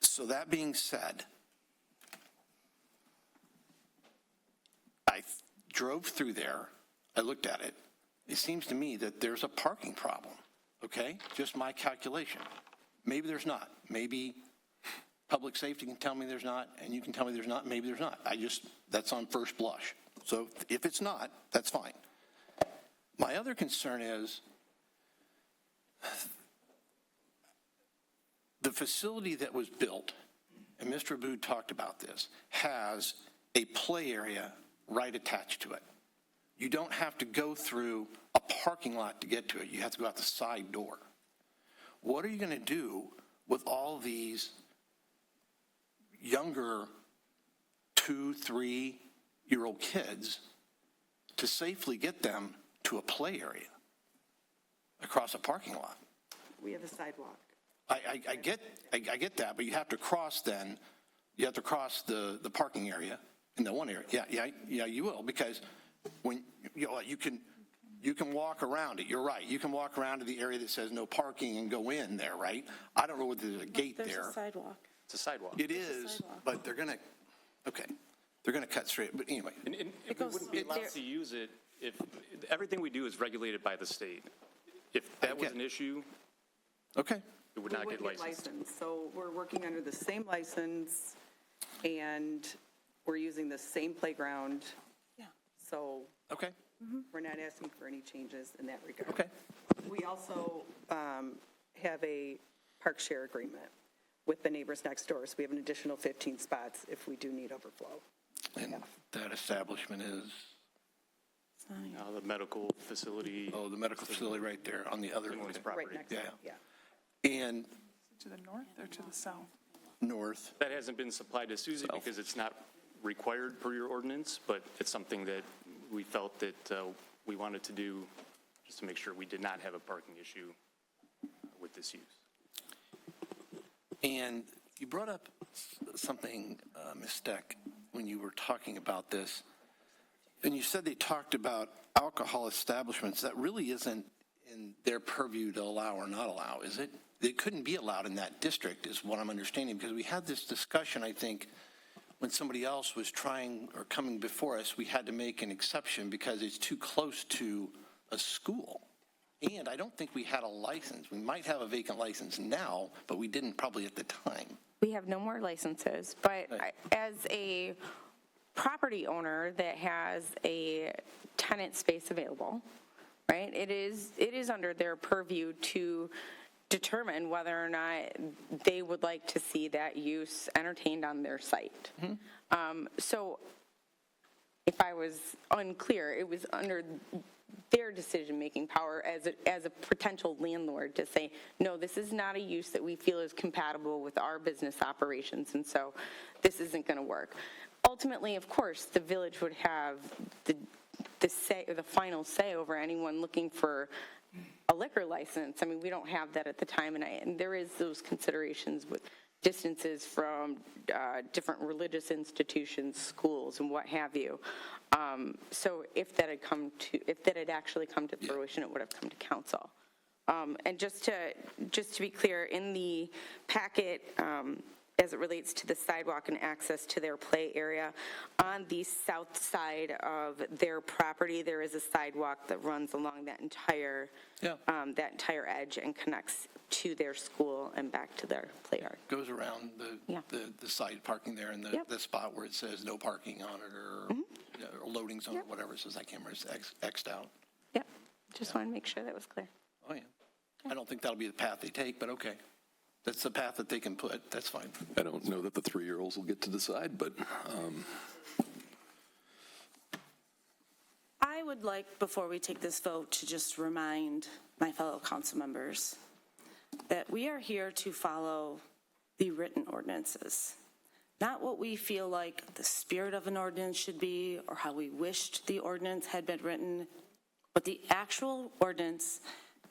So that being said, I drove through there, I looked at it. It seems to me that there's a parking problem, okay? Just my calculation. Maybe there's not. Maybe public safety can tell me there's not, and you can tell me there's not. Maybe there's not. That's on first blush. So if it's not, that's fine. My other concern is the facility that was built, and Mr. Aboud talked about this, has a play area right attached to it. You don't have to go through a parking lot to get to it. You have to go out the side door. What are you going to do with all these younger 2, 3-year-old kids to safely get them to a play area across a parking lot? We have a sidewalk. I get that, but you have to cross then. You have to cross the parking area in the one area. Yeah, you will, because when you can walk around it. You're right. You can walk around to the area that says no parking and go in there, right? I don't know whether there's a gate there. There's a sidewalk. It's a sidewalk. It is, but they're going to cut straight. But anyway. And we wouldn't be allowed to use it if, everything we do is regulated by the state. If that was an issue, okay, it would not get licensed. So we're working under the same license, and we're using the same playground. Yeah. So okay, we're not asking for any changes in that regard. Okay. We also have a park share agreement with the neighbors next door, so we have an additional 15 spots if we do need overflow. And that establishment is? The medical facility. Oh, the medical facility right there on the other property. Right next door, yeah. And To the north or to the south? north. That hasn't been supplied to Susie because it's not required per your ordinance, but it's something that we felt that we wanted to do just to make sure we did not have a parking issue with this use. And you brought up something, Ms. Steck, when you were talking about this, and you said they talked about alcohol establishments. That really isn't in their purview to allow or not allow, is it? It couldn't be allowed in that district, is what I'm understanding, because we had this discussion, I think, when somebody else was trying or coming before us, we had to make an exception because it's too close to a school. And I don't think we had a license. We might have a vacant license now, but we didn't probably at the time. We have no more licenses, but as a property owner that has a tenant space available, right, it is under their purview to determine whether or not they would like to see that use entertained on their site. So if I was unclear, it was under their decision-making power as a potential landlord to say, no, this is not a use that we feel is compatible with our business operations, and so this isn't going to work. Ultimately, of course, the village would have the say, or the final say over anyone looking for a liquor license. I mean, we don't have that at the time, and there is those considerations with distances from different religious institutions, schools, and what have you. So if that had actually come to fruition, it would have come to council. And just to be clear, in the packet, as it relates to the sidewalk and access to their play area, on the south side of their property, there is a sidewalk that runs along that entire edge and connects to their school and back to their play yard. Goes around the side parking there and the spot where it says no parking on it, or or loading zone or whatever it says, I can't remember, it's X'd out. Yep, just wanted to make sure that was clear. Oh, yeah. I don't think that'll be the path they take, but okay. That's the path that they can put, that's fine. I don't know that the 3-year-olds will get to decide, but I would like, before we take this vote, to just remind my fellow council members that we are here to follow the written ordinances, not what we feel like the spirit of an ordinance should be or how we wished the ordinance had been written, but the actual ordinance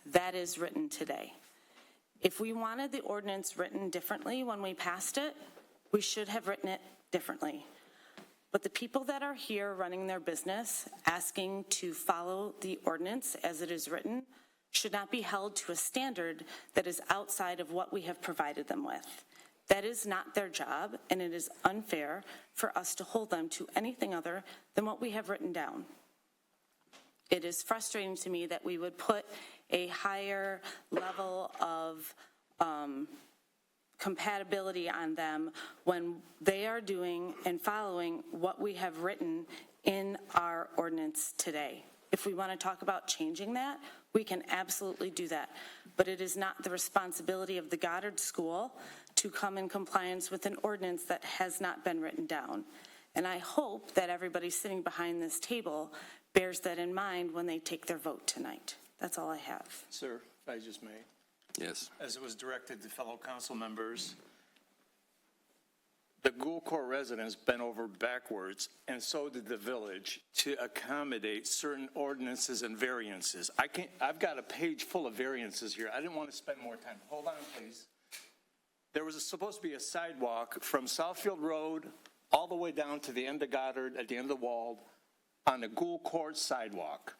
that is written today. If we wanted the ordinance written differently when we passed it, we should have written it differently. But the people that are here running their business, asking to follow the ordinance as it is written, should not be held to a standard that is outside of what we have provided them with. That is not their job, and it is unfair for us to hold them to anything other than what we have written down. It is frustrating to me that we would put a higher level of compatibility on them when they are doing and following what we have written in our ordinance today. If we want to talk about changing that, we can absolutely do that. But it is not the responsibility of the Goddard School to come in compliance with an ordinance that has not been written down. And I hope that everybody sitting behind this table bears that in mind when they take their vote tonight. That's all I have. Sir, if I just may. yes. As it was directed to fellow council members, the Gould Court residents bent over backwards, and so did the village, to accommodate certain ordinances and variances. I've got a page full of variances here. I didn't want to spend more time. Hold on, please. There was supposed to be a sidewalk from Southfield Road all the way down to the end of Goddard, at the end of the Wald, on the Gould Court sidewalk.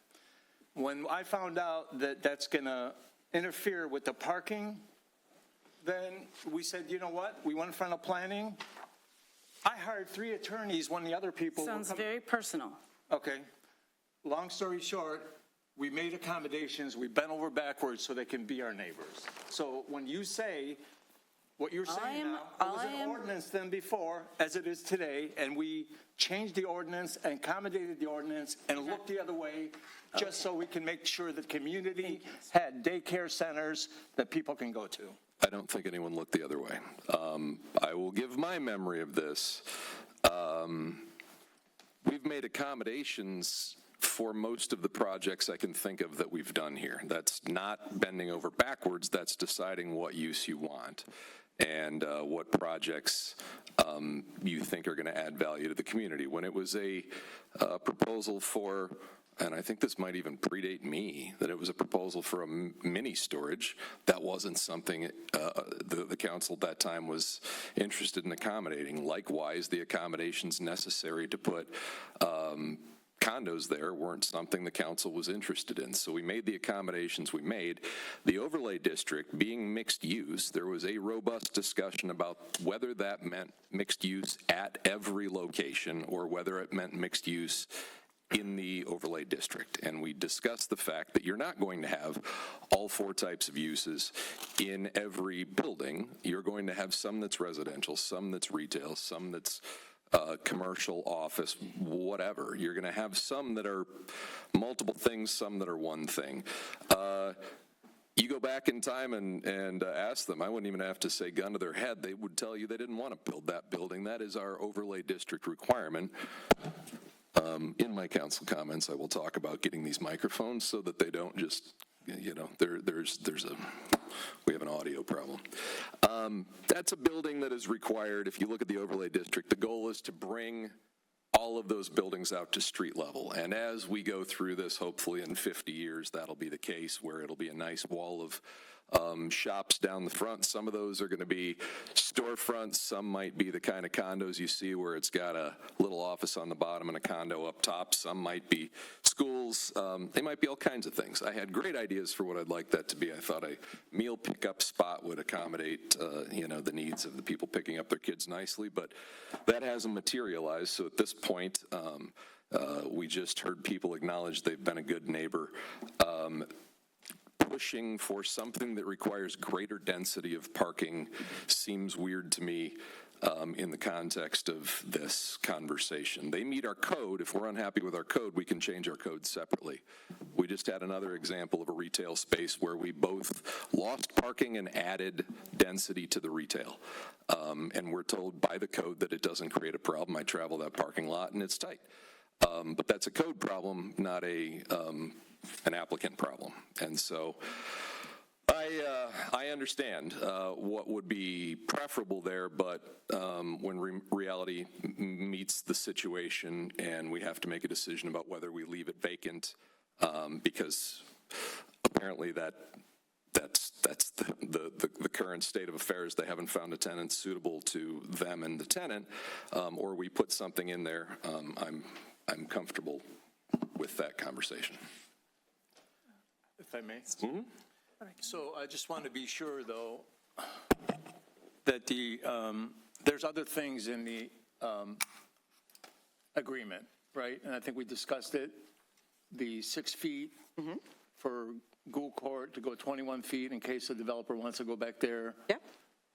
When I found out that that's going to interfere with the parking, then we said, you know what? We went in front of planning. I hired 3 attorneys when the other people Sounds very personal. Okay. Long story short, we made accommodations. We bent over backwards so they can be our neighbors. So when you say what you're saying now, it was an ordinance then before, as it is today, and we changed the ordinance and accommodated the ordinance and looked the other way just so we can make sure that community had daycare centers that people can go to. I don't think anyone looked the other way. I will give my memory of this. We've made accommodations for most of the projects I can think of that we've done here. That's not bending over backwards, that's deciding what use you want and what projects you think are going to add value to the community. When it was a proposal for, and I think this might even predate me, that it was a proposal for a mini storage, that wasn't something the council at that time was interested in accommodating. Likewise, the accommodations necessary to put condos there weren't something the council was interested in. So we made the accommodations we made. The overlay district being mixed use, there was a robust discussion about whether that meant mixed use at every location or whether it meant mixed use in the overlay district. And we discussed the fact that you're not going to have all 4 types of uses in every building. You're going to have some that's residential, some that's retail, some that's commercial, office, whatever. You're going to have some that are multiple things, some that are one thing. You go back in time and ask them, I wouldn't even have to say gun to their head, they would tell you they didn't want to build that building. That is our overlay district requirement. In my council comments, I will talk about getting these microphones so that they don't just, you know, we have an audio problem. That's a building that is required. If you look at the overlay district, the goal is to bring all of those buildings out to street level. And as we go through this, hopefully in 50 years, that'll be the case where it'll be a nice wall of shops down the front. Some of those are going to be storefronts. Some might be the kind of condos you see where it's got a little office on the bottom and a condo up top. Some might be schools. They might be all kinds of things. I had great ideas for what I'd like that to be. I thought a meal pickup spot would accommodate, the needs of the people picking up their kids nicely, but that hasn't materialized. So at this point, we just heard people acknowledge they've been a good neighbor. Pushing for something that requires greater density of parking seems weird to me. in the context of this conversation. They meet our code. If we're unhappy with our code, we can change our code separately. We just had another example of a retail space where we both lost parking and added density to the retail. And we're told by the code that it doesn't create a problem. I travel that parking lot and it's tight. But that's a code problem, not an applicant problem. And so I understand what would be preferable there, but when reality meets the situation and we have to make a decision about whether we leave it vacant, because apparently that's the current state of affairs. They haven't found a tenant suitable to them and the tenant, or we put something in there. I'm comfortable with that conversation. If I may. Mm-hmm. So I just want to be sure, though, that there's other things in the agreement, right? And I think we discussed it, the 6 feet for Gould Court to go 21 feet in case the developer wants to go back there. Yep.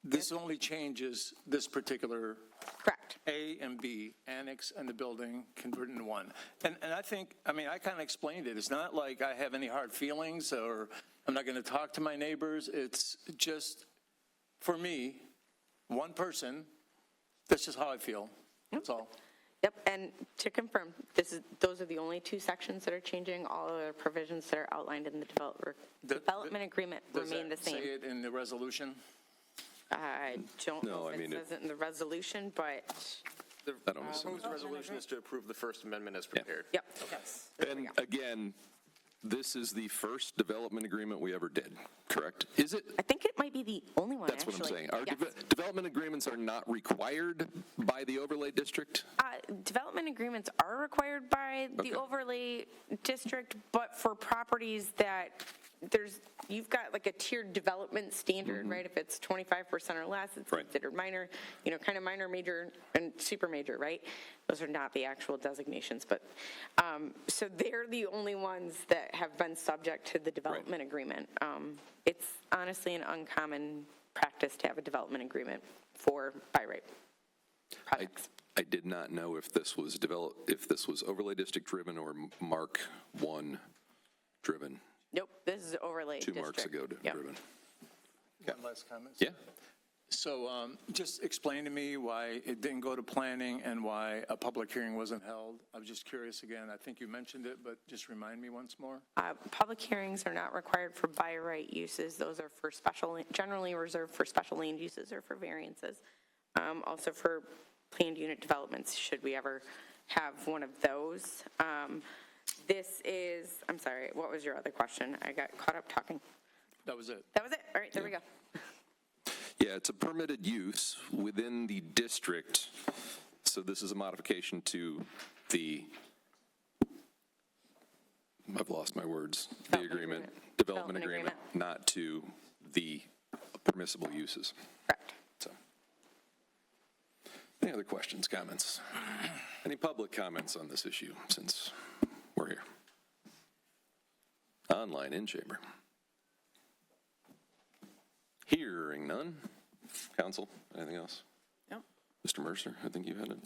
This only changes this particular Correct. A and B, annex and the building converted into one. And I think, I mean, I kind of explained it. It's not like I have any hard feelings or I'm not going to talk to my neighbors. It's just, for me, one person, that's just how I feel. That's all. Yep, and to confirm, those are the only two sections that are changing. All other provisions that are outlined in the development agreement remain the same. Does that say it in the resolution? I don't know if it says it in the resolution, but The proposed resolution is to approve the First Amendment as prepared. yep. And again, this is the first development agreement we ever did, correct? Is it? I think it might be the only one, That's actually. what I'm saying. Our Yes. development agreements are not required by the overlay district? Development agreements are required by the overlay district, but for properties that you've got like a tiered development standard, right? If it's 25% or less, it's considered minor, kind of minor, major, and super major, right? Those are not the actual designations, but, so they're the only ones that have been subject to the development agreement. It's honestly an uncommon practice to have a development agreement for by right projects. I did not know if this was overlay district driven or Mark 1 driven. Nope, this is overlay district. 2 marks ago driven. One last comment. Yeah. So just explain to me why it didn't go to planning and why a public hearing wasn't held. I was just curious again. I think you mentioned it, but just remind me once more. Public hearings are not required for by right uses. Those are for generally reserved for special land uses or for variances. Also for planned unit developments, should we ever have one of those. I'm sorry, what was your other question? I got caught up talking. That was it. That was it? All right, there we go. Yeah, it's a permitted use within the district. So this is a modification to I've lost my words, the agreement, development agreement, not to the permissible uses. Correct. So, any other questions, comments? Any public comments on this issue since we're here? Online, in chamber. Hearing none. Council, anything else? No. Mr. Mercer, I think you had it.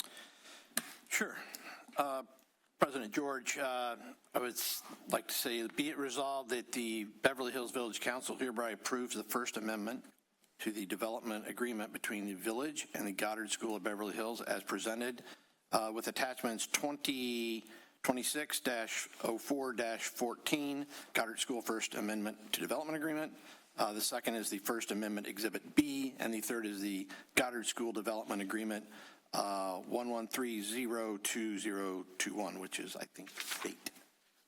Sure. President George, I would like to say, be it resolved that the Beverly Hills Village Council hereby approves the First Amendment to the development agreement between the village and the Goddard School of Beverly Hills as presented with attachments 2026-04-14, Goddard School First Amendment to Development Agreement. The second is the First Amendment Exhibit B, and the third is the Goddard School Development Agreement 113-02021, which is, I think, the date.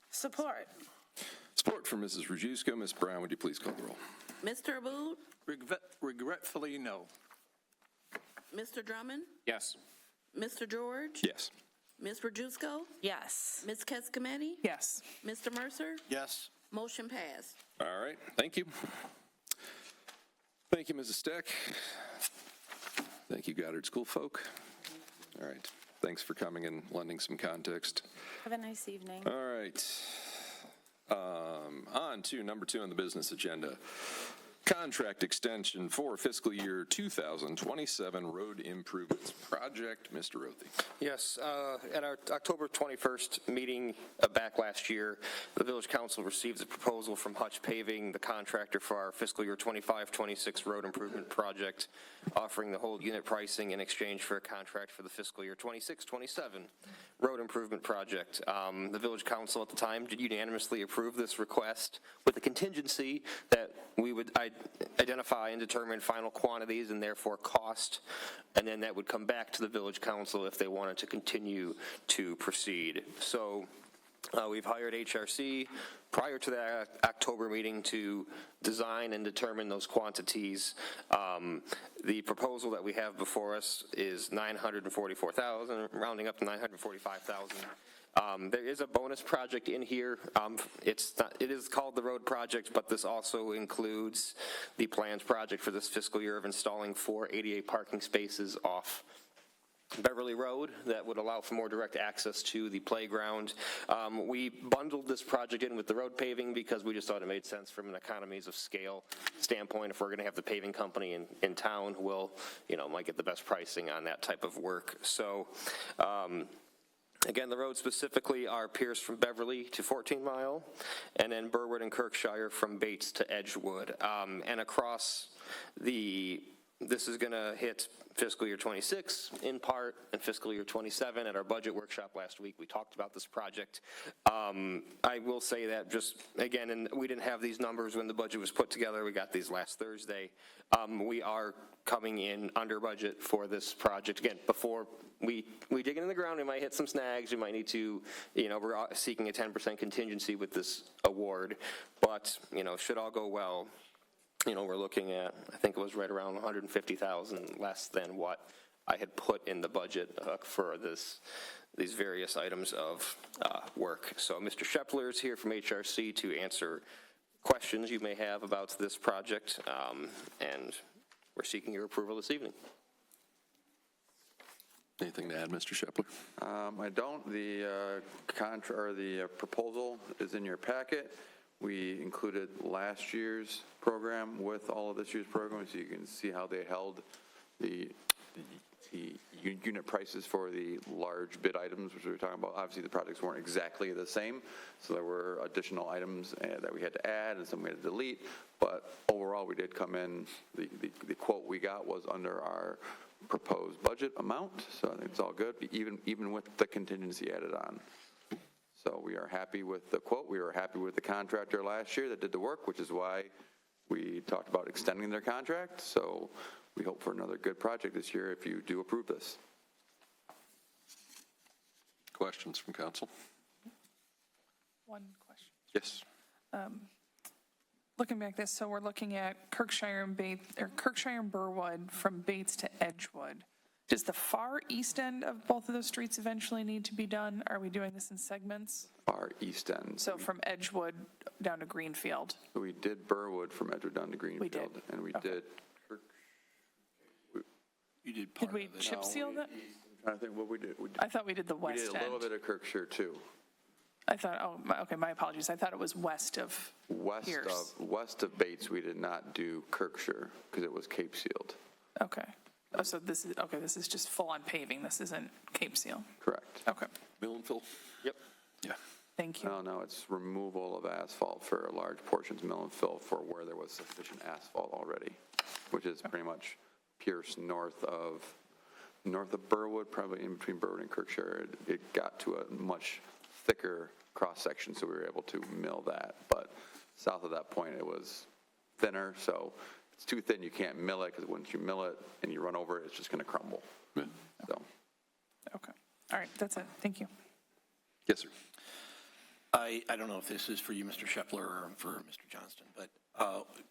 Support. Support from Mrs. Rajewska. Ms. Brown, would you please call the roll? Mr. Aboud? Regretfully, no. Mr. Drummond? Yes. Mr. George? Yes. Ms. Rajewsko? Yes. Ms. Keskametti? Yes. Mr. Mercer? Yes. Motion passed. All right, thank you. Thank you, Mrs. Steck. Thank you, Goddard School folk. All right, thanks for coming and lending some context. Have a nice evening. All right, on to number 2 on the business agenda. contract extension for fiscal year 2027 road improvements project. Mr. Rothy. Yes, at our October 21st meeting back last year, the Village Council received a proposal from Hutch Paving, the contractor for our fiscal year 25-26 road improvement project, offering the whole unit pricing in exchange for a contract for the fiscal year 26-27 road improvement project. The Village Council at the time did unanimously approve this request with the contingency that we would identify and determine final quantities and therefore cost, and then that would come back to the Village Council if they wanted to continue to proceed. So we've hired HRC prior to that October meeting to design and determine those quantities. The proposal that we have before us is $944,000, rounding up to $945,000. There is a bonus project in here. It is called the road project, but this also includes the plans project for this fiscal year of installing 4 ADA parking spaces off Beverly Road that would allow for more direct access to the playground. We bundled this project in with the road paving because we just thought it made sense from an economies of scale standpoint. If we're going to have the paving company in town who will, might get the best pricing on that type of work. So, again, the roads specifically are Pierce from Beverly to 14 Mile, and then Burwood and Kirkshire from Bates to Edgewood. And across this is going to hit fiscal year 26 in part and fiscal year 27. At our budget workshop last week, we talked about this project. I will say that just, again, and we didn't have these numbers when the budget was put together. We got these last Thursday. We are coming in under budget for this project. Again, before we dig into the ground, we might hit some snags. We might need to, we're seeking a 10% contingency with this award. But, should all go well, we're looking at, I think it was right around $150,000 less than what I had put in the budget for these various items of work. So Mr. Shepler is here from HRC to answer questions you may have about this project, and we're seeking your approval this evening. Anything to add, Mr. Shepler? I don't. The proposal is in your packet. We included last year's program with all of this year's program, so you can see how they held the unit prices for the large bid items, which we were talking about. Obviously, the projects weren't exactly the same, so there were additional items that we had to add and some we had to delete. But overall, we did come in. The quote we got was under our proposed budget amount, so I think it's all good, even with the contingency added on. So we are happy with the quote. We were happy with the contractor last year that did the work, which is why we talked about extending their contract. So we hope for another good project this year if you do approve this. Questions from council? One question. Yes. Looking back this, so we're looking at Kirkshire and Burwood from Bates to Edgewood. Does the far east end of both of those streets eventually need to be done? Are we doing this in segments? Far east end. So from Edgewood down to Greenfield? We did Burwood from Edgewood down to Greenfield. We did. And we Okay. did. You did part Did we of it. chip seal that? I'm trying to think what we did. I thought we did the west end. We did a little bit of Kirkshire too. I thought, okay, my apologies. I thought it was west of Pierce. West of Bates, we did not do Kirkshire because it was Cape sealed. Okay. Oh, so this is just full-on paving. This isn't Cape Seal. Correct. Okay. Mill and fill? Yep. Yeah. Thank you. No, it's removal of asphalt for large portions, mill and fill for where there was sufficient asphalt already, which is pretty much Pierce north of Burwood, probably in between Burwood and Kirkshire. It got to a much thicker cross-section, so we were able to mill that. But south of that point, it was thinner, so it's too thin, you can't mill it, because once you mill it and you run over it, it's just going to crumble. Yeah. So. Okay. All right, that's it. Thank you. Yes, sir. I don't know if this is for you, Mr. Shepler, or for Mr. Johnston, but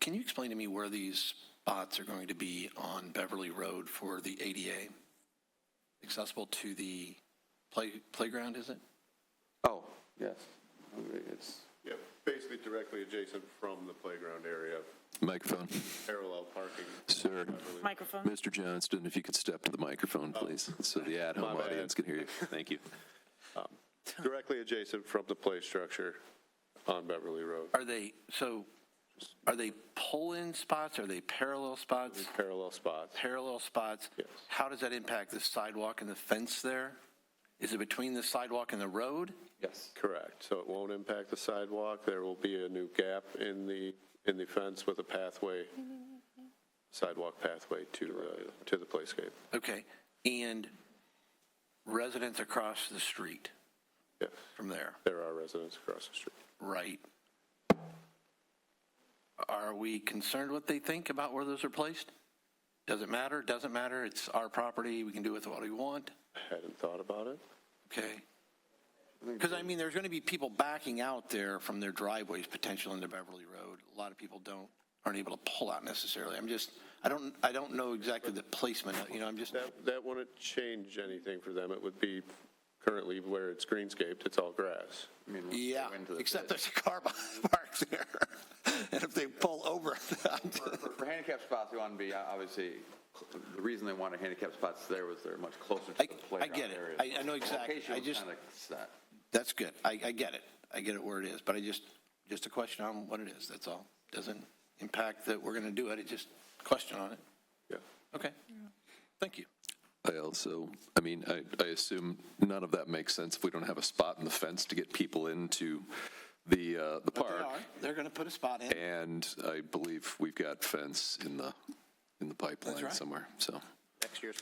can you explain to me where these spots are going to be on Beverly Road for the ADA? Accessible to the playground, is it? Oh, yes. It's basically directly adjacent from the playground area. Microphone. Parallel parking. Sir. Microphone. Mr. Johnston, if you could step to the microphone, please, so the at-home audience can hear you. Thank you. Directly adjacent from the play structure on Beverly Road. Are they, so Are they pull-in spots? Are they parallel spots? Parallel spots. Parallel spots? Yes. How does that impact the sidewalk and the fence there? Is it between the sidewalk and the road? Yes. Correct. So it won't impact the sidewalk. There will be a new gap in the fence with a pathway, sidewalk pathway to the playscape. Okay. And residents across the street? Yes. From there? There are residents across the street. Right. Are we concerned what they think about where those are placed? Does it matter? Doesn't matter? It's our property. We can do with what we want. I hadn't thought about it. Okay. Because, I mean, there's going to be people backing out there from their driveways potentially into Beverly Road. A lot of people aren't able to pull out necessarily. I don't know exactly the placement, That wouldn't change anything for them. It would be currently where it's greenscaped, it's all grass. I mean, yeah, except there's a car parked there. And if they pull over for handicap spots, they want to be, obviously, the reason they wanted handicap spots there was they're much closer to the playground I get it. areas. I know exactly. That's good. I get it. I get it where it is. But just a question on what it is. That's all. Doesn't impact that we're going to do it. It's just a question on it. Yeah. Okay. Thank you. I assume none of that makes sense if we don't have a spot in the fence to get people into the park. They're going to put a spot in. And I believe we've got fence in the pipeline somewhere. So Next year's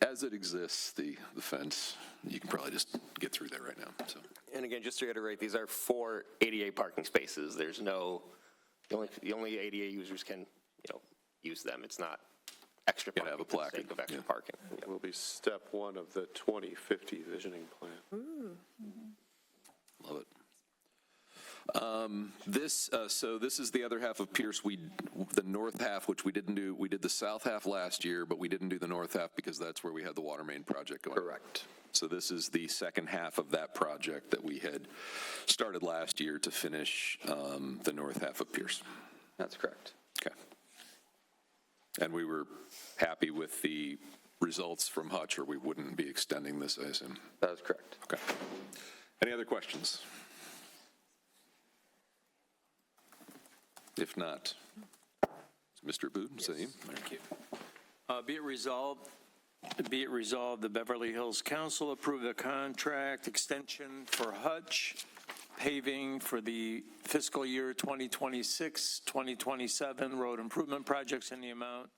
as it exists, the fence, you can probably just get through there right now. So. And again, just to reiterate, these are 4 ADA parking spaces. There's no, the only ADA users can, use them. It's not extra parking have a for the placard. sake of extra parking. It will be step 1 of the 2050 visioning plan. Love it. So this is the other half of Pierce. The north half, which we didn't do. We did the south half last year, but we didn't do the north half because that's where we had the water main project going. Correct. So this is the second half of that project that we had started last year to finish the north half of Pierce. That's correct. Okay. And we were happy with the results from Hutch, or we wouldn't be extending this, I assume. That is correct. Okay. Any other questions? If not, Mr. Boone, same. Thank you. Be it resolved, the Beverly Hills Council approve the contract extension for Hutch paving for the fiscal year 2026-2027 road improvement projects in the amount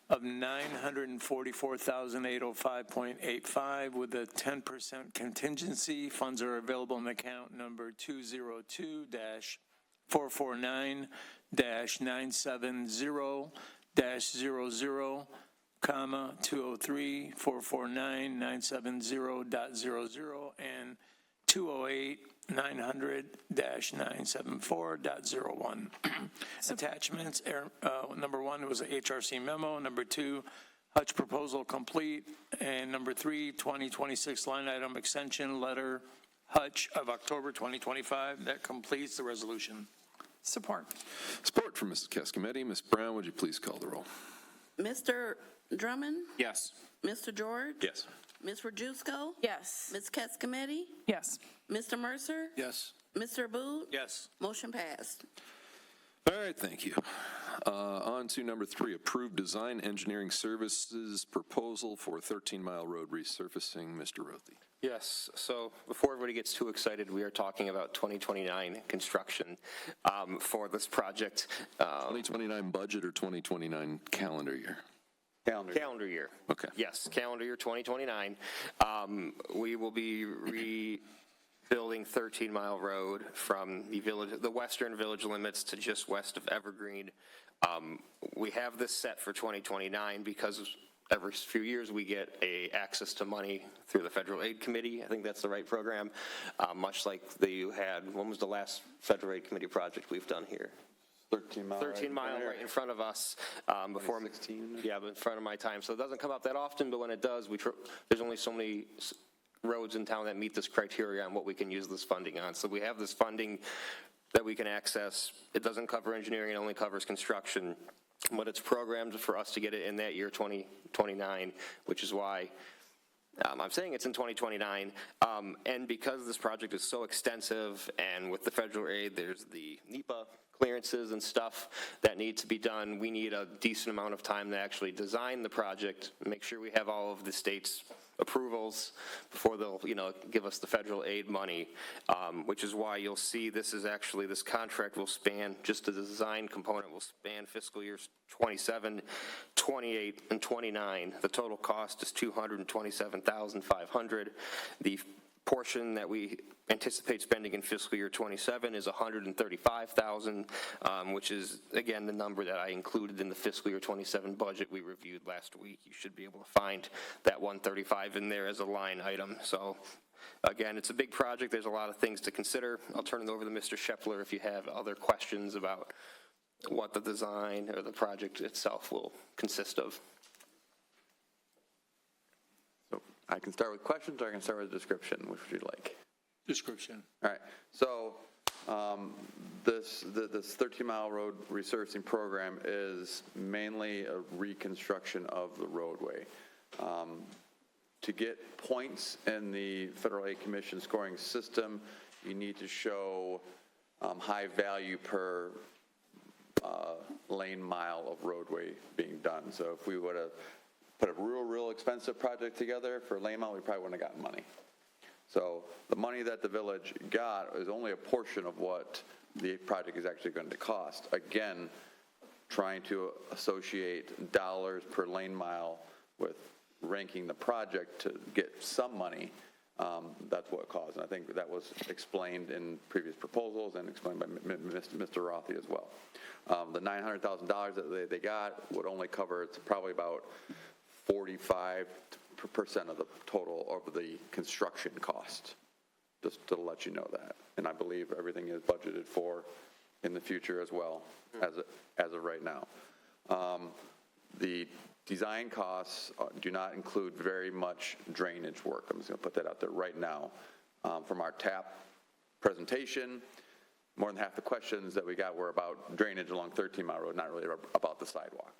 of $944,805.85 with a 10% contingency. Funds are available in account number 202-449-970-00, 203-449-970.00, and 208-900-974.01. Attachments, number 1 was a HRC memo, number 2, Hutch proposal complete, and number 3, 2026 line item extension letter, Hutch of October 2025. That completes the resolution. Support. Support from Mrs. Cascametti. Ms. Brown, would you please call the roll? Mr. Drummond? Yes. Mr. George? Yes. Ms. Rajewsko? Yes. Ms. Cascametti? Yes. Mr. Mercer? Yes. Mr. Booth? Yes. Motion passed. All right, thank you. On to number 3, approved design engineering services proposal for 13-mile road resurfacing. Mr. Rothy. Yes, so before everybody gets too excited, we are talking about 2029 construction for this project. 2029 budget or 2029 calendar year? Calendar year. Okay. Yes, calendar year 2029. We will be rebuilding 13-mile road from the western village limits to just west of Evergreen. We have this set for 2029 because every few years we get access to money through the Federal Aid Committee. I think that's the right program, much like you had. When was the last Federal Aid Committee project we've done here? 13 mile. 13 mile right in front of us. Before 16. Yeah, but in front of my time. So it doesn't come up that often, but when it does, there's only so many roads in town that meet this criteria on what we can use this funding on. So we have this funding that we can access. It doesn't cover engineering, it only covers construction, but it's programmed for us to get it in that year 2029, which is why I'm saying it's in 2029. And because this project is so extensive, and with the federal aid, there's the NEPA clearances and stuff that need to be done. We need a decent amount of time to actually design the project, make sure we have all of the state's approvals before they'll, give us the federal aid money, which is why you'll see this contract will span, just the design component will span fiscal years 27, 28, and 29. The total cost is $227,500. The portion that we anticipate spending in fiscal year 27 is $135,000, which is, again, the number that I included in the fiscal year 27 budget we reviewed last week. You should be able to find that 135 in there as a line item. So, again, it's a big project. There's a lot of things to consider. I'll turn it over to Mr. Shepler if you have other questions about what the design or the project itself will consist of. So I can start with questions, or I can start with a description. Which would you like? Description. All right. So this 13-mile road resurfacing program is mainly a reconstruction of the roadway. To get points in the Federal Aid Commission scoring system, you need to show high value per lane mile of roadway being done. So if we would have put a real expensive project together for lane mile, we probably wouldn't have gotten money. So the money that the village got is only a portion of what the project is actually going to cost. Again, trying to associate dollars per lane mile with ranking the project to get some money, that's what it costs. And I think that was explained in previous proposals and explained by Mr. Rothy as well. The $900,000 that they got would only cover, it's probably about 45% of the total of the construction cost, just to let you know that. And I believe everything is budgeted for in the future as well, as of right now. The design costs do not include very much drainage work. I'm just going to put that out there right now. From our TAP presentation, more than half the questions that we got were about drainage along 13 Mile Road, not really about the sidewalk.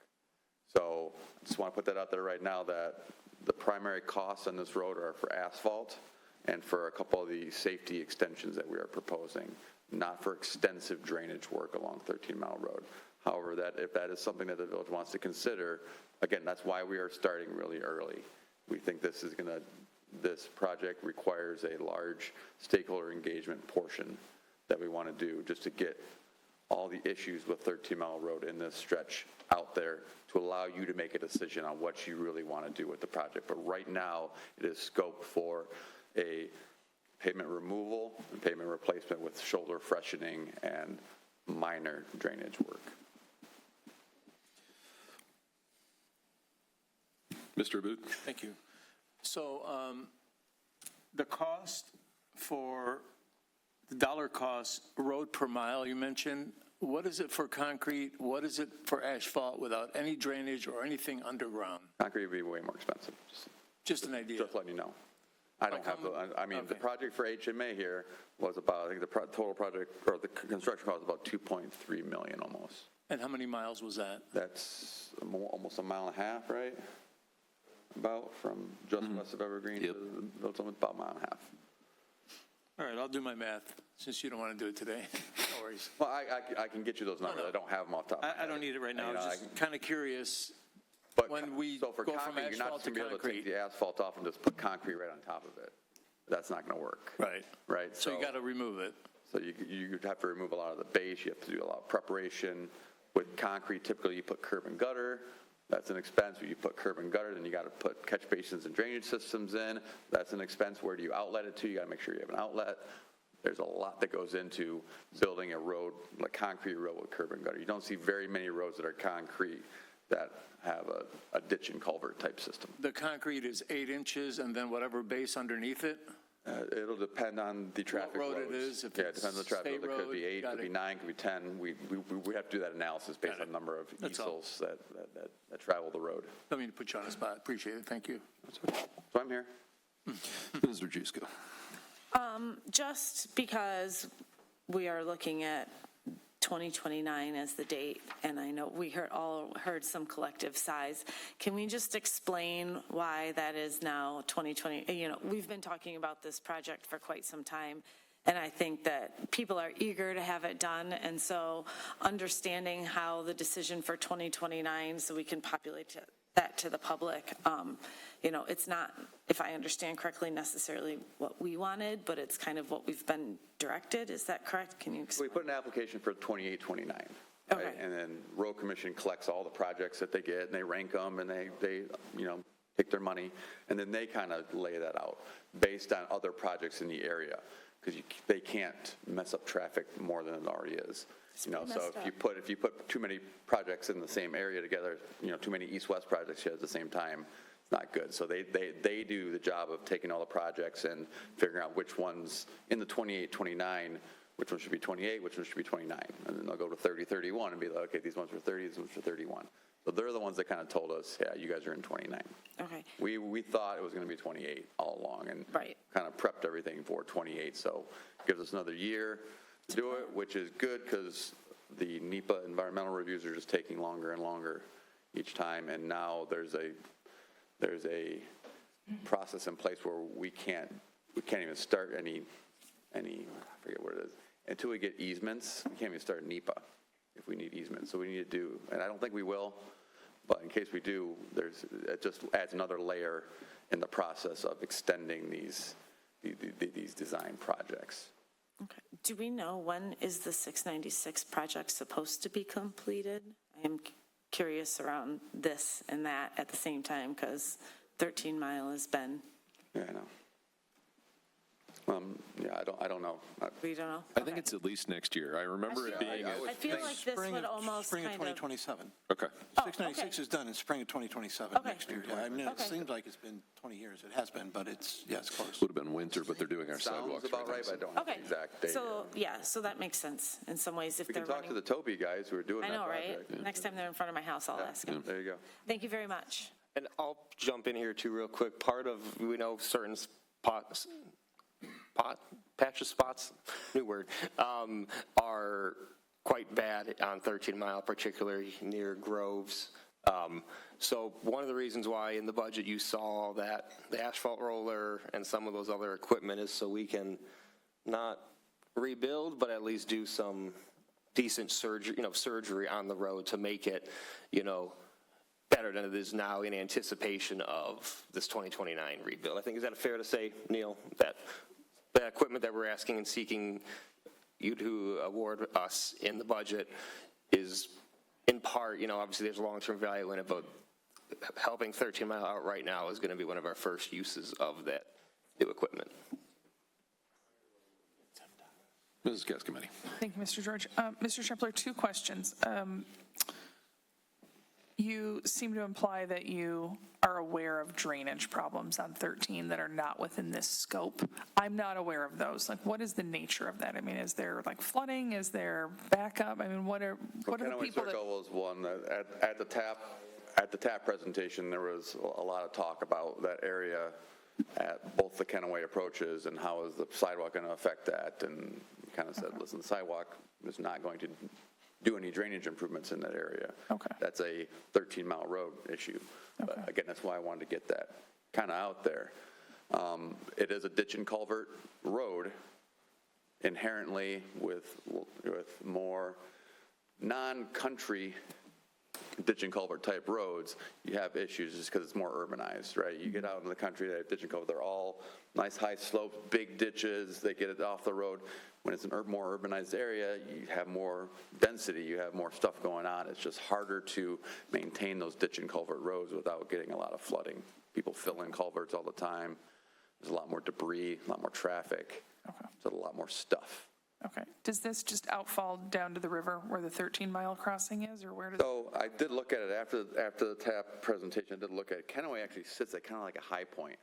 So I just want to put that out there right now, that the primary costs on this road are for asphalt and for a couple of the safety extensions that we are proposing, not for extensive drainage work along 13 Mile Road. However, if that is something that the village wants to consider, again, that's why we are starting really early. We think this project requires a large stakeholder engagement portion that we want to do just to get all the issues with 13 Mile Road in this stretch out there to allow you to make a decision on what you really want to do with the project. But right now, it is scoped for a pavement removal and pavement replacement with shoulder freshening and minor drainage work. Mr. Aboud? Thank you. So the cost for the dollar cost road per mile you mentioned, what is it for concrete? What is it for asphalt without any drainage or anything underground? Concrete would be way more expensive. Just an idea. Just letting you know. I don't have the project for HMA here was about, I think the total project, or the construction cost was about $2.3 million almost. And how many miles was that? That's almost a mile and a half, right? About from just west of Evergreen to the village limit, about a mile and a half. All right, I'll do my math, since you don't want to do it today. No worries. Well, I can get you those numbers. I don't have them off the top of my head. I don't need it right now. I'm just kind of curious. But when we so for go from concrete, you're not asphalt just going to to be able to take concrete. the asphalt off and just put concrete right on top of it. That's not going to work. Right. Right. So you got to remove it. So you have to remove a lot of the base. You have to do a lot of preparation. With concrete, typically you put curb and gutter. That's an expense. Where you put curb and gutter, then you got to put catch basins and drainage systems in. That's an expense. Where do you outlet it to? You got to make sure you have an outlet. There's a lot that goes into building a road, like concrete road with curb and gutter. You don't see very many roads that are concrete that have a ditch and culvert type system. The concrete is 8 inches and then whatever base underneath it? It'll depend on the traffic road loads. it is, if it it's depends on the traffic. state It could be road, 8, got could be it. 9, could be 10. We have to do that analysis based on the number of That's all. easels that travel the road. Don't mean to put you on the spot. Appreciate it. Thank you. So I'm here. Mr. Jusko? Just because we are looking at 2029 as the date, and I know we heard some collective sighs. Can we just explain why that is now 2020? We've been talking about this project for quite some time, And I think that people are eager to have it done. And so understanding how the decision for 2029, so we can populate that to the public, it's not, if I understand correctly, necessarily what we wanted, but it's kind of what we've been directed. Is that correct? Can you explain? We put an application for 28, 29. Okay. Right? And then Road Commission collects all the projects that they get, and they rank them, and they take their money, and then they kind of lay that out based on other projects in the area, because they can't mess up traffic more than it already is. So if you put too many projects in the same area together, too many east-west projects at the same time, it's not good. So they do the job of taking all the projects and figuring out which ones in the 28, 29, which one should be 28, which one should be 29. And then they'll go to 30, 31 and be like, okay, these ones were 30, these ones were 31. So they're the ones that kind of told us, yeah, you guys are in 29. Okay. We thought it was going to be 28 all along, and kind of prepped everything for 28. So it gives us another year to do it, which is good because the NEPA environmental reviews are just taking longer and longer each time. And now there's a process in place where we can't even start any I forget what it is, until we get easements. We can't even start NEPA if we need easements. So we need to do, and I don't think we will, but in case we do, it just adds another layer in the process of extending these design projects. Okay. Do we know when is the 696 project supposed to be completed? I am curious around this and that at the same time, because 13 Mile has been. Yeah, I know. I don't know. We don't know? I think it's at least next year. I remember it being. I feel like this would almost Spring of kind of. 2027. Okay. 696 is done in spring of 2027 next year. Yeah, I mean, it seems like it's been 20 years. It has been, but it's close. Would have been winter, but they're doing our Sounds sidewalks. about right, but I don't have the exact date. So that makes sense in some ways if We they're can talk to running. the Toby guys who are doing I that know, right? project. Next time they're in front of my house, I'll ask them. There you go. Thank you very much. And I'll jump in here too real quick. Part of, we know certain spots, new word, are quite bad on 13 Mile, particularly near Groves. So one of the reasons why in the budget you saw that the asphalt roller and some of those other equipment is so we can not rebuild, but at least do some decent surgery on the road to make it, better than it is now in anticipation of this 2029 rebuild. I think, is that fair to say, Neil, that the equipment that we're asking and seeking you to award us in the budget is in part, obviously there's a long-term value in it, but helping 13 Mile out right now is going to be one of our first uses of that new equipment. Mrs. Gascomini. Thank you, Mr. George. Mr. Shepler, two questions. You seem to imply that you are aware of drainage problems on 13 that are not within this scope. I'm not aware of those. Like, what is the nature of that? I mean, is there like flooding? Is there backup? I mean, what are the people that? Circle was one that at the TAP presentation, there was a lot of talk about that area at both the Kenaway approaches and how is the sidewalk going to affect that, and kind of said, listen, the sidewalk is not going to do any drainage improvements in that area. Okay. That's a 13 Mile road issue. Okay. But again, that's why I wanted to get that kind of out there. It is a ditch and culvert road inherently with more non-country ditch and culvert type roads, you have issues just because it's more urbanized, right? You get out in the country, that ditch and culvert, they're all nice high slopes, big ditches, they get it off the road. When it's a more urbanized area, you have more density, you have more stuff going on. It's just harder to maintain those ditch and culvert roads without getting a lot of flooding. People fill in culverts all the time. There's a lot more debris, a lot more traffic, so a lot more stuff. Okay. Does this just outfall down to the river where the 13 Mile crossing is, or where does? So I did look at it after the TAP presentation. I did look at it. Kenaway actually sits at kind of like a high point.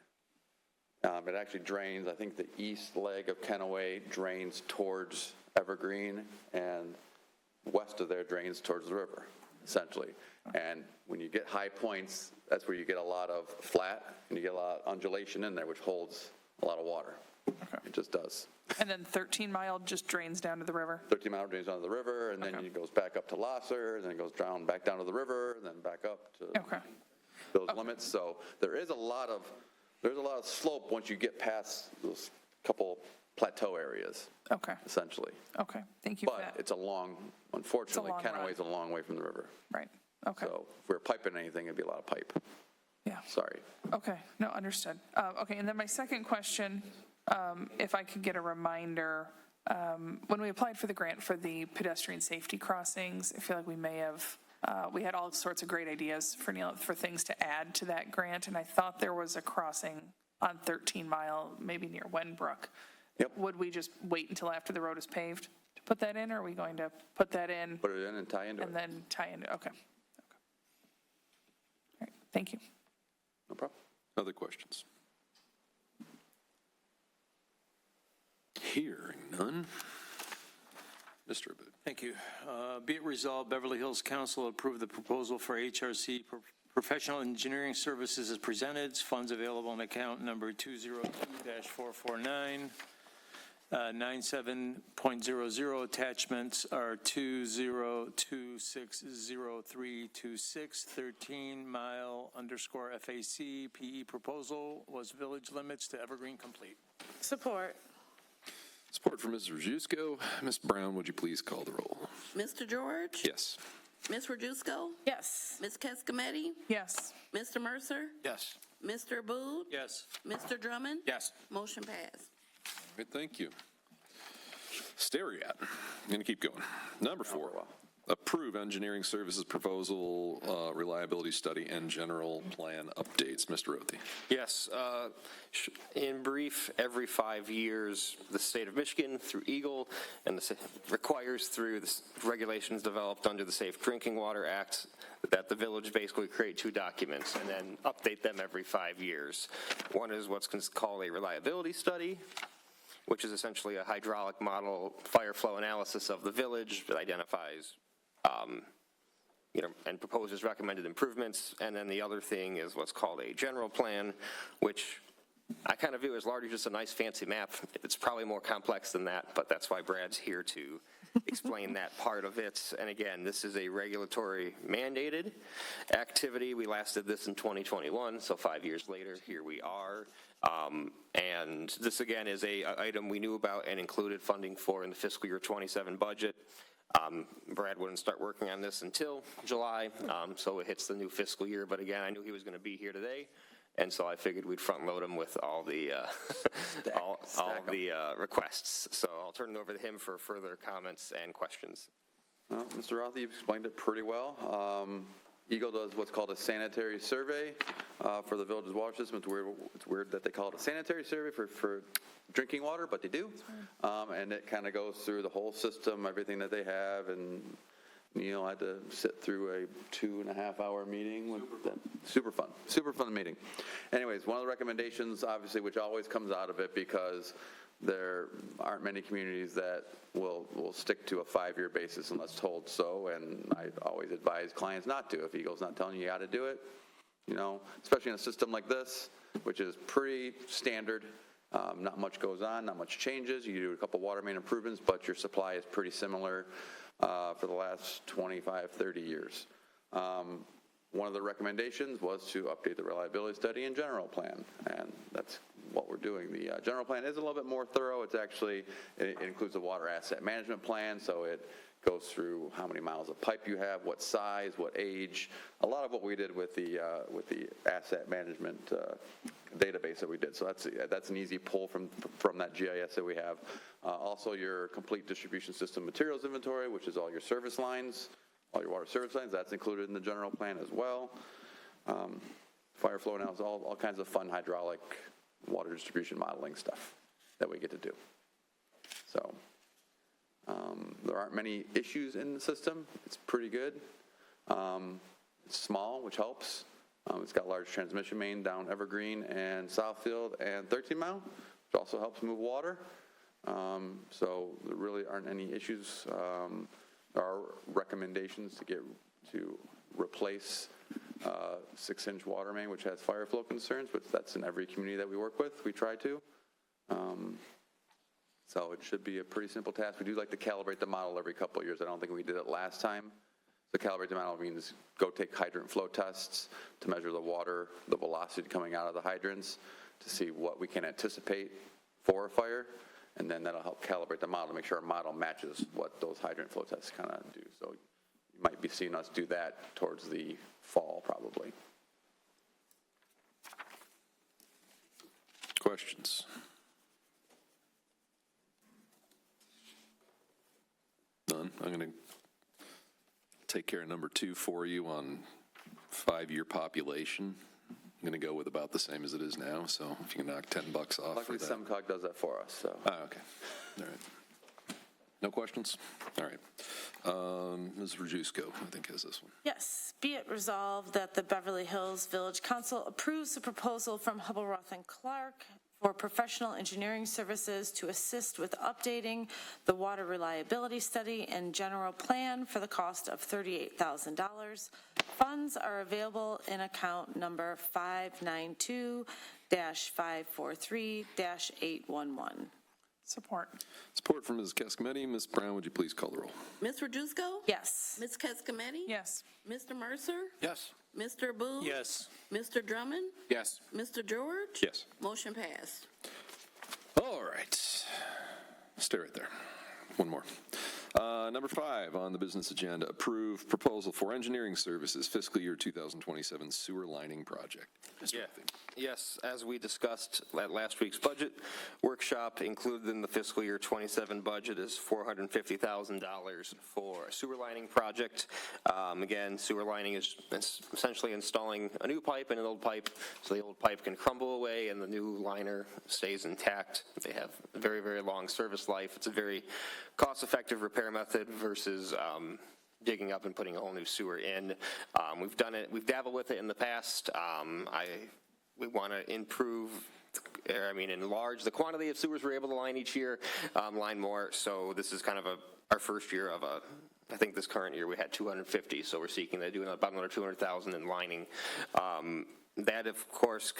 It actually drains. I think the east leg of Kenaway drains towards Evergreen, and west of there drains towards the river, essentially. And when you get high points, that's where you get a lot of flat, and you get a lot of undulation in there, which holds a lot of water. Okay. It just does. And then 13 Mile just drains down to the river? 13 Mile drains down to the river, and then it goes back up to Lasser, and then it goes back down to the river, and then back up to those limits. So there is a lot of slope once you get past those couple plateau areas. Okay, essentially. okay, thank you for But that. it's a long, unfortunately, long Kenaway's a long way from the river. Right, okay, So if we were piping anything, it'd be a lot of pipe. yeah. Sorry. Okay, no, understood. Okay, and then my second question, if I could get a reminder, when we applied for the grant for the pedestrian safety crossings, I feel like we may have, we had all sorts of great ideas for things to add to that grant, and I thought there was a crossing on 13 Mile, maybe near Wenbrook. Yep. Would we just wait until after the road is paved to put that in, or are we going to put that in Put it in and tie into it. and then tie into, okay. All right, thank you. No problem. Other questions? Hearing none. Mr. Abud. Thank you. Be it resolved, Beverly Hills Council approve the proposal for HRC Professional Engineering Services as presented. Funds available on account number 202-449. 97.00 attachments are 202603226 13 Mile _FAC PE proposal was village limits to Evergreen complete. Support. Support from Ms. Rajewsko. Ms. Brown, would you please call the roll? Mr. George? Yes. Ms. Rajewsko? Yes. Ms. Cascometti? Yes. Mr. Mercer? Yes. Mr. Aboud? Yes. Mr. Drummond? Yes. Motion passed. Good, thank you. Stariat. I'm going to keep going. Number 4, approve engineering services proposal, reliability study, and general plan updates. Mr. Rothy. Yes. In brief, every 5 years, the state of Michigan, through EGLE, and requires through the regulations developed under the Safe Drinking Water Act, that the village basically create 2 documents and then update them every 5 years. One is what's called a reliability study, which is essentially a hydraulic model fire flow analysis of the village that identifies and proposes recommended improvements. And then the other thing is what's called a general plan, which I kind of view as largely just a nice fancy map. It's probably more complex than that, but that's why Brad's here to explain that part of it. And again, this is a regulatory mandated activity. We last did this in 2021, so 5 years later, here we are. And this again is a item we knew about and included funding for in the fiscal year 27 budget. Brad wouldn't start working on this until July, so it hits the new fiscal year. But again, I knew he was going to be here today, and so I figured we'd front load him with all the requests. So I'll turn it over to him for further comments and questions. Well, Mr. Rothy, you've explained it pretty well. EGLE does what's called a sanitary survey for the village's water system. It's weird that they call it a sanitary survey for drinking water, but they do. And it kind of goes through the whole system, everything that they have, and Neil had to sit through a 2.5-hour meeting with them. Super fun meeting. Anyways, one of the recommendations, obviously, which always comes out of it, because there aren't many communities that will stick to a 5-year basis unless told so, and I always advise clients not to. If EGLE's not telling you how to do it, especially in a system like this, which is pretty standard, not much goes on, not much changes. You do a couple water main improvements, but your supply is pretty similar for the last 25, 30 years. One of the recommendations was to update the reliability study and general plan, and that's what we're doing. The general plan is a little bit more thorough. It includes a water asset management plan, so it goes through how many miles of pipe you have, what size, what age, a lot of what we did with the asset management database that we did. So that's an easy pull from that GIS that we have. Also, your complete distribution system materials inventory, which is all your service lines, all your water service lines, that's included in the general plan as well. Fire flow analysis, all kinds of fun hydraulic water distribution modeling stuff that we get to do. So there aren't many issues in the system. It's pretty good. It's small, which helps. It's got large transmission main down Evergreen and Southfield and 13 Mile, which also helps move water. So there really aren't any issues. There are recommendations to replace 6-inch water main, which has fire flow concerns, but that's in every community that we work with. We try to. So it should be a pretty simple task. We do like to calibrate the model every couple of years. I don't think we did it last time. So calibrate the model means go take hydrant flow tests to measure the water, the velocity coming out of the hydrants to see what we can anticipate for a fire. and then that'll help calibrate the model to make sure our model matches what those hydrant flow tests kind of do. So you might be seeing us do that towards the fall, probably. Questions? None. I'm going to take care of number 2 for you on 5-year population. I'm going to go with about the same as it is now, so if you can knock $10 off Luckily, for that. SEMCOG does that for us, so. Okay. All right. No questions? All right. Ms. Rajewsko, I think, has this one. Yes, be it resolved that the Beverly Hills Village Council approves the proposal from Hubble Roth and Clark for professional engineering services to assist with updating the water reliability study and general plan for the cost of $38,000. Funds are available in account number 592-543-811. Support. Support from Ms. Cascometti. Ms. Brown, would you please call the roll? Ms. Rajewsko? Yes. Ms. Cascometti? Yes. Mr. Mercer? Yes. Mr. Booth? Yes. Mr. Drummond? Yes. Mr. George? Yes. Motion passed. All right. Stay right there. One more. Number 5 on the business agenda, approve proposal for engineering services fiscal year 2027 sewer lining project. Mr. Murphy. Yes, as we discussed at last week's budget workshop, included in the fiscal year 27 budget is $450,000 for a sewer lining project. Again, sewer lining is essentially installing a new pipe and an old pipe, so the old pipe can crumble away and the new liner stays intact. They have a very, very long service life. It's a very cost-effective repair method versus digging up and putting a whole new sewer in. We've done it, we've dabbled with it in the past. We want to improve, enlarge the quantity of sewers we're able to line each year, line more. So this is kind of our first year of I think this current year we had 250, so we're seeking to do about another 200,000 in lining. That, of course,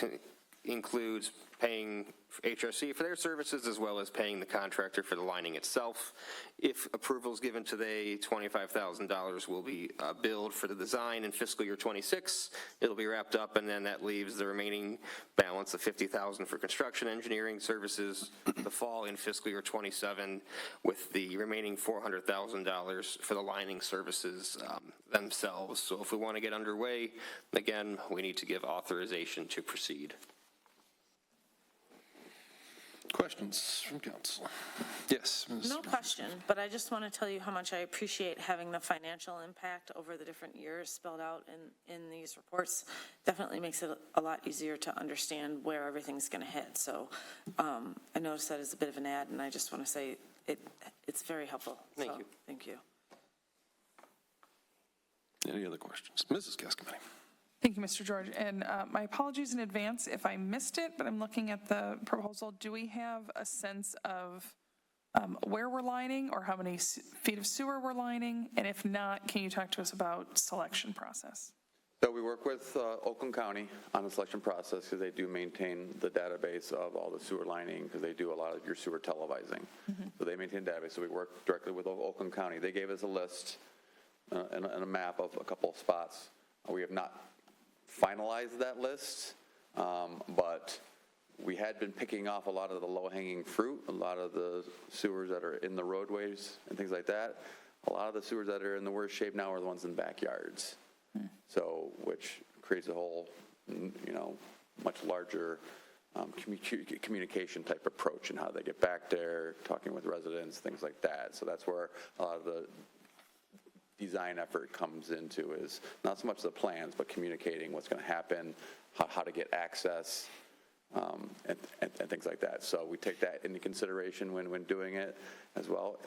includes paying HRC for their services as well as paying the contractor for the lining itself. If approval is given today, $25,000 will be billed for the design in fiscal year 26. It'll be wrapped up, and then that leaves the remaining balance of $50,000 for construction engineering services to fall in fiscal year 27, with the remaining $400,000 for the lining services themselves. So if we want to get underway, again, we need to give authorization to proceed. Questions from council? Yes, Ms. No question, but I just want to tell you how much I appreciate having the financial impact over the different years spelled out in these reports. Definitely makes it a lot easier to understand where everything's going to hit. So I noticed that as a bit of an ad, and I just want to say it's very helpful. Thank you. Thank you. Any other questions? Mrs. Cascometti. Thank you, Mr. George. And my apologies in advance if I missed it, but I'm looking at the proposal. Do we have a sense of where we're lining or how many feet of sewer we're lining? And if not, can you talk to us about selection process? So we work with Oakland County on the selection process because they do maintain the database of all the sewer lining because they do a lot of your sewer televising. So they maintain the database. So we work directly with Oakland County. They gave us a list and a map of a couple of spots. We have not finalized that list, but we had been picking off a lot of the low-hanging fruit, a lot of the sewers that are in the roadways and things like that. A lot of the sewers that are in the worst shape now are the ones in backyards. So, which creates a whole, much larger communication type approach and how they get back there, talking with residents, things like that. So that's where a lot of the design effort comes into, is not so much the plans, but communicating what's going to happen, how to get access, and things like that. So we take that into consideration when doing it as well,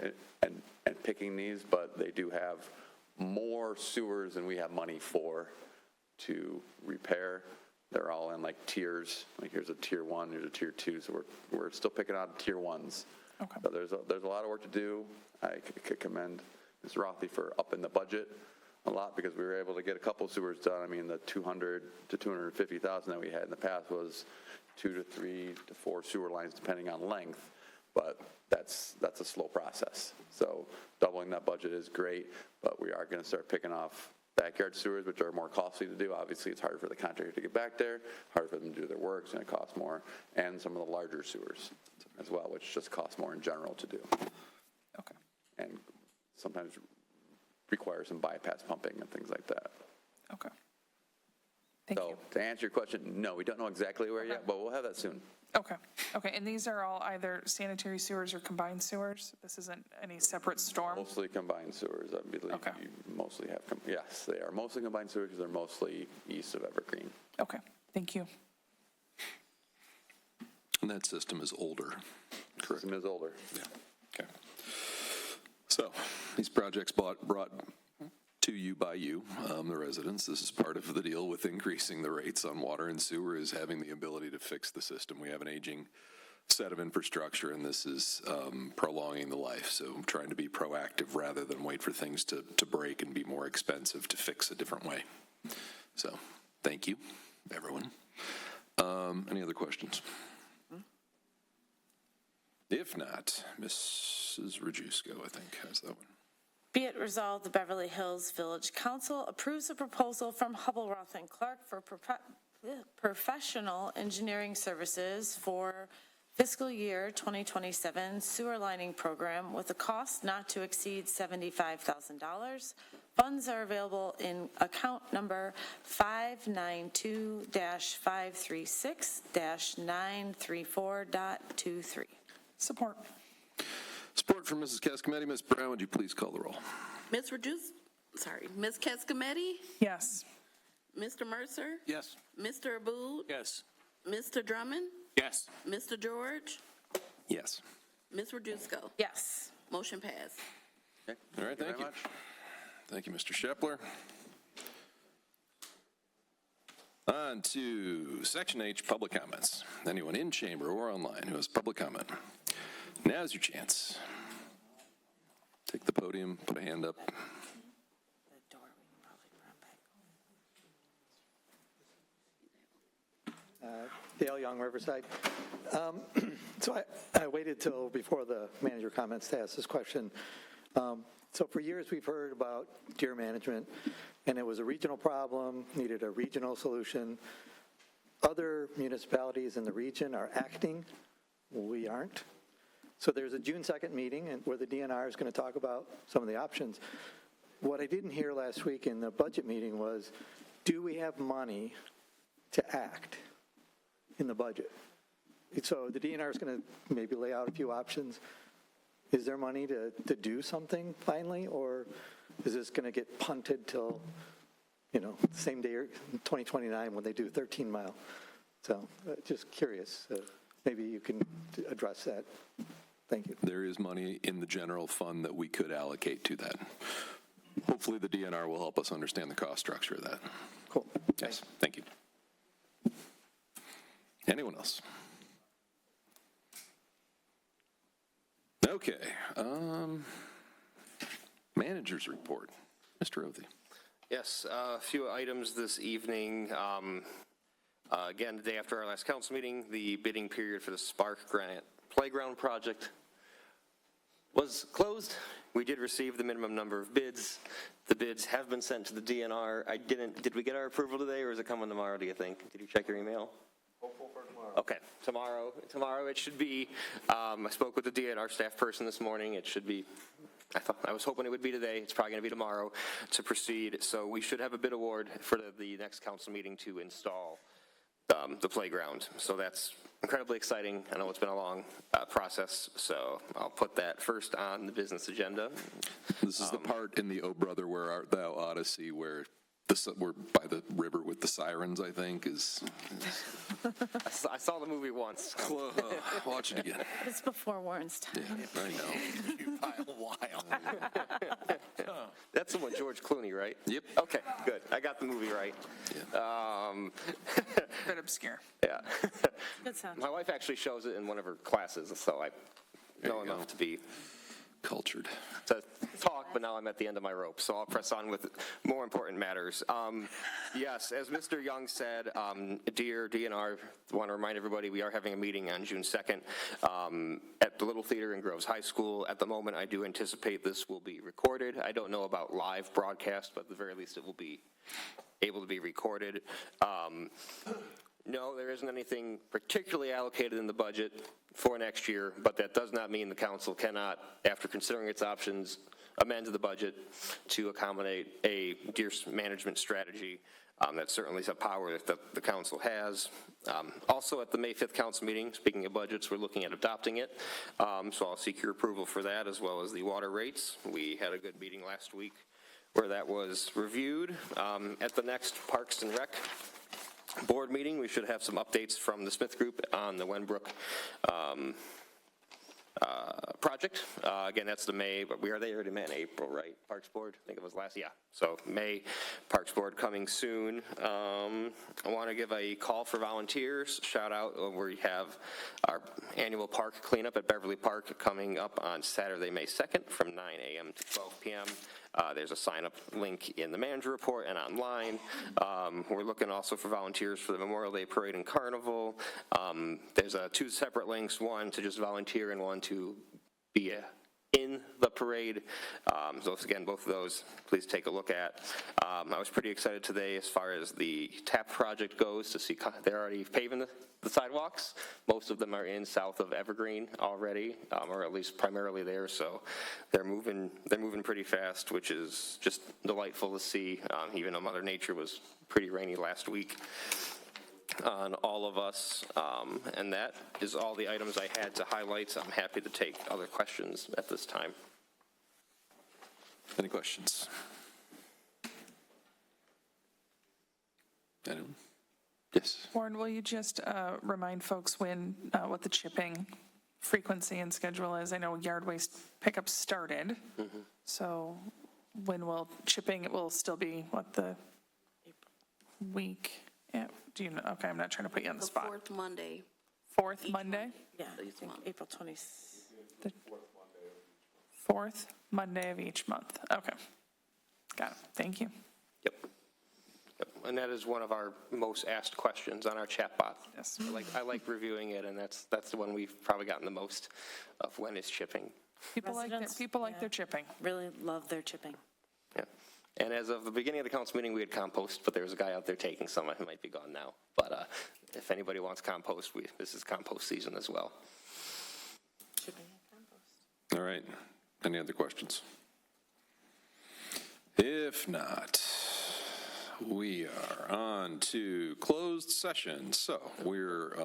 and picking these, but they do have more sewers than we have money for to repair. They're all in like tiers, like here's a tier 1, here's a tier 2, so we're still picking out tier 1s. Okay. So there's a lot of work to do. I could commend Ms. Rothy for upping the budget a lot because we were able to get a couple sewers done. I mean, the 200 to 250,000 that we had in the past was 2 to 3 to 4 sewer lines depending on length, but that's a slow process. So doubling that budget is great, but we are going to start picking off backyard sewers, which are more costly to do. Obviously, it's harder for the contractor to get back there, harder for them to do their work, it's going to cost more, and some of the larger sewers as well, which just cost more in general to do. Okay. And sometimes require some bypass pumping and things like that. Okay. Thank you. To answer your question, no, we don't know exactly where yet, but we'll have that soon. Okay. Okay. And these are all either sanitary sewers or combined sewers? This isn't any separate storm? Mostly combined sewers, I believe. Okay. You mostly have, yes, they are mostly combined sewers because they're mostly east of Evergreen. Okay. Thank you. And that system is older, correct? System is older. Yeah. Okay. So these projects brought to you by you, the residents. This is part of the deal with increasing the rates on water and sewer, is having the ability to fix the system. We have an aging set of infrastructure, and this is prolonging the life. So I'm trying to be proactive rather than wait for things to break and be more expensive to fix a different way. So thank you, everyone. Any other questions? If not, Mrs. Rajewsko, I think, has that one. Be it resolved, the Beverly Hills Village Council approves a proposal from Hubble, Roth & Clark for professional engineering services for fiscal year 2027 sewer lining program with a cost not to exceed $75,000. Funds are available in account number 592-536-934.23. Support. Support from Mrs. Cascometti. Ms. Brown, would you please call the roll? Ms. Cascometti? Yes. Mr. Mercer? Yes. Mr. Aboud? Yes. Mr. Drummond? Yes. Mr. George? Yes. Ms. Rajewsko? Yes. Motion passed. Okay. All right, thank you. Very much. Thank you, Mr. Shepler. On to Section H, public comments. Anyone in chamber or online who has public comment, now's your chance. Take the podium, put a hand up. Dale Young, Riverside. So I waited till before the manager comments to ask this question. So for years, we've heard about deer management, and it was a regional problem, needed a regional solution. Other municipalities in the region are acting. We aren't. So there's a June 2nd meeting where the DNR is going to talk about some of the options. What I didn't hear last week in the budget meeting was, do we have money to act in the budget? So the DNR is going to maybe lay out a few options. Is there money to do something finally, or is this going to get punted till, same day, 2029 when they do 13 mile? So just curious, maybe you can address that. Thank you. There is money in the general fund that we could allocate to that. Hopefully the DNR will help us understand the cost structure of that. Cool. Yes, thank you. Anyone else? Okay. Manager's report. Mr. Othey. Yes, a few items this evening. Again, the day after our last council meeting, the bidding period for the Spark Grant Playground project was closed. We did receive the minimum number of bids. The bids have been sent to the DNR. Did we get our approval today, or is it coming tomorrow, do you think? Did you check your email? Hopeful for tomorrow. Okay, tomorrow it should be. I spoke with the DNR staff person this morning. It should be, I was hoping it would be today. It's probably going to be tomorrow to proceed. So we should have a bid award for the next council meeting to install the playground. So that's incredibly exciting. I know it's been a long process, so I'll put that first on the business agenda. This is the part in the Oh Brother, Where Art Thou Odyssey where we're by the river with the sirens, I think, is. I saw the movie once. Watch it again. It's before Warren's time. Yeah, I know. You pile wild. That's the one, George Clooney, right? Yep. Okay, good. I got the movie right. Yeah. Bit obscure. Yeah. Good sound. My wife actually shows it in one of her classes, so I know enough to be cultured. To talk, but now I'm at the end of my rope, so I'll press on with more important matters. Yes, as Mr. Young said, dear DNR, want to remind everybody we are having a meeting on June 2nd at the Little Theater in Groves High School. At the moment, I do anticipate this will be recorded. I don't know about live broadcast, but at the very least it will be able to be recorded. No, there isn't anything particularly allocated in the budget for next year, but that does not mean the council cannot, after considering its options, amend the budget to accommodate a deer management strategy. That's certainly a power that the council has. Also at the May 5th council meeting, speaking of budgets, we're looking at adopting it. So I'll seek your approval for that, as well as the water rates. We had a good meeting last week where that was reviewed. At the next Parks and Rec board meeting, we should have some updates from the Smith Group on the Wenbrook project. Again, that's the May, but they already met in April, right? Parks Board, I think it was last, yeah. So May, Parks Board coming soon. I want to give a call for volunteers, shout out where we have our annual park cleanup at Beverly Park coming up on Saturday, May 2nd from 9 a.m. to 12 p.m. There's a sign-up link in the manager report and online. We're looking also for volunteers for the Memorial Day Parade and Carnival. There's two separate links, one to just volunteer and one to be in the parade. So again, both of those, please take a look at. I was pretty excited today as far as the TAP project goes to see they're already paving the sidewalks. Most of them are in south of Evergreen already, or at least primarily there. So they're moving pretty fast, which is just delightful to see. Even though Mother Nature was pretty rainy last week on all of us. And that is all the items I had to highlight. I'm happy to take other questions at this time. Any questions? Anyone? Yes. Warren, will you just remind folks what the chipping frequency and schedule is? I know yard waste pickup started, so when will chipping, it will still be, the week? Yeah, do you know? Okay, I'm not trying to put you on the spot. Fourth Monday. Fourth Monday? Yeah, I think April 20th. The fourth Monday of each month. Okay. Got it. Thank you. Yep. And that is one of our most asked questions on our chat bot. Yes. I like reviewing it, and that's the one we've probably gotten the most of. When is chipping? People like their chipping. Really love their chipping. Yeah. And as of the beginning of the council meeting, we had compost, but there was a guy out there taking some. He might be gone now. But if anybody wants compost, this is compost season as well. Chipping and compost. All right. Any other questions? If not, we are on to closed session. So we're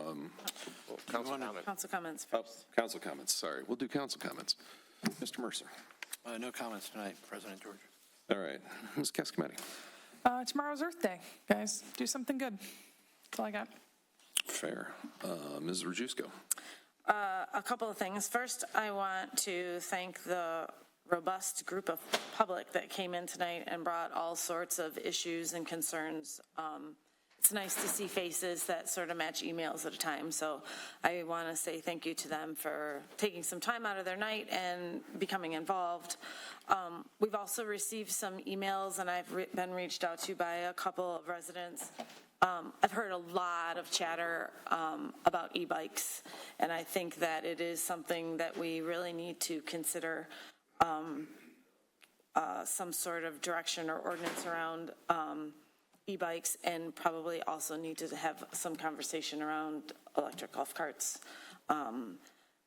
council comments. Council comments first. Council comments. Sorry, we'll do council comments. Mr. Mercer. No comments tonight, President George. All right, Ms. Cascometti. Tomorrow's Earth Day, guys. Do something good. That's all I got. Fair. Ms. Rajewsko. A couple of things. First, I want to thank the robust group of public that came in tonight and brought all sorts of issues and concerns. It's nice to see faces that sort of match emails at a time. So I want to say thank you to them for taking some time out of their night and becoming involved. We've also received some emails, and I've been reached out to by a couple of residents. I've heard a lot of chatter about e-bikes, and I think that it is something that we really need to consider some sort of direction or ordinance around e-bikes, and probably also need to have some conversation around electric golf carts,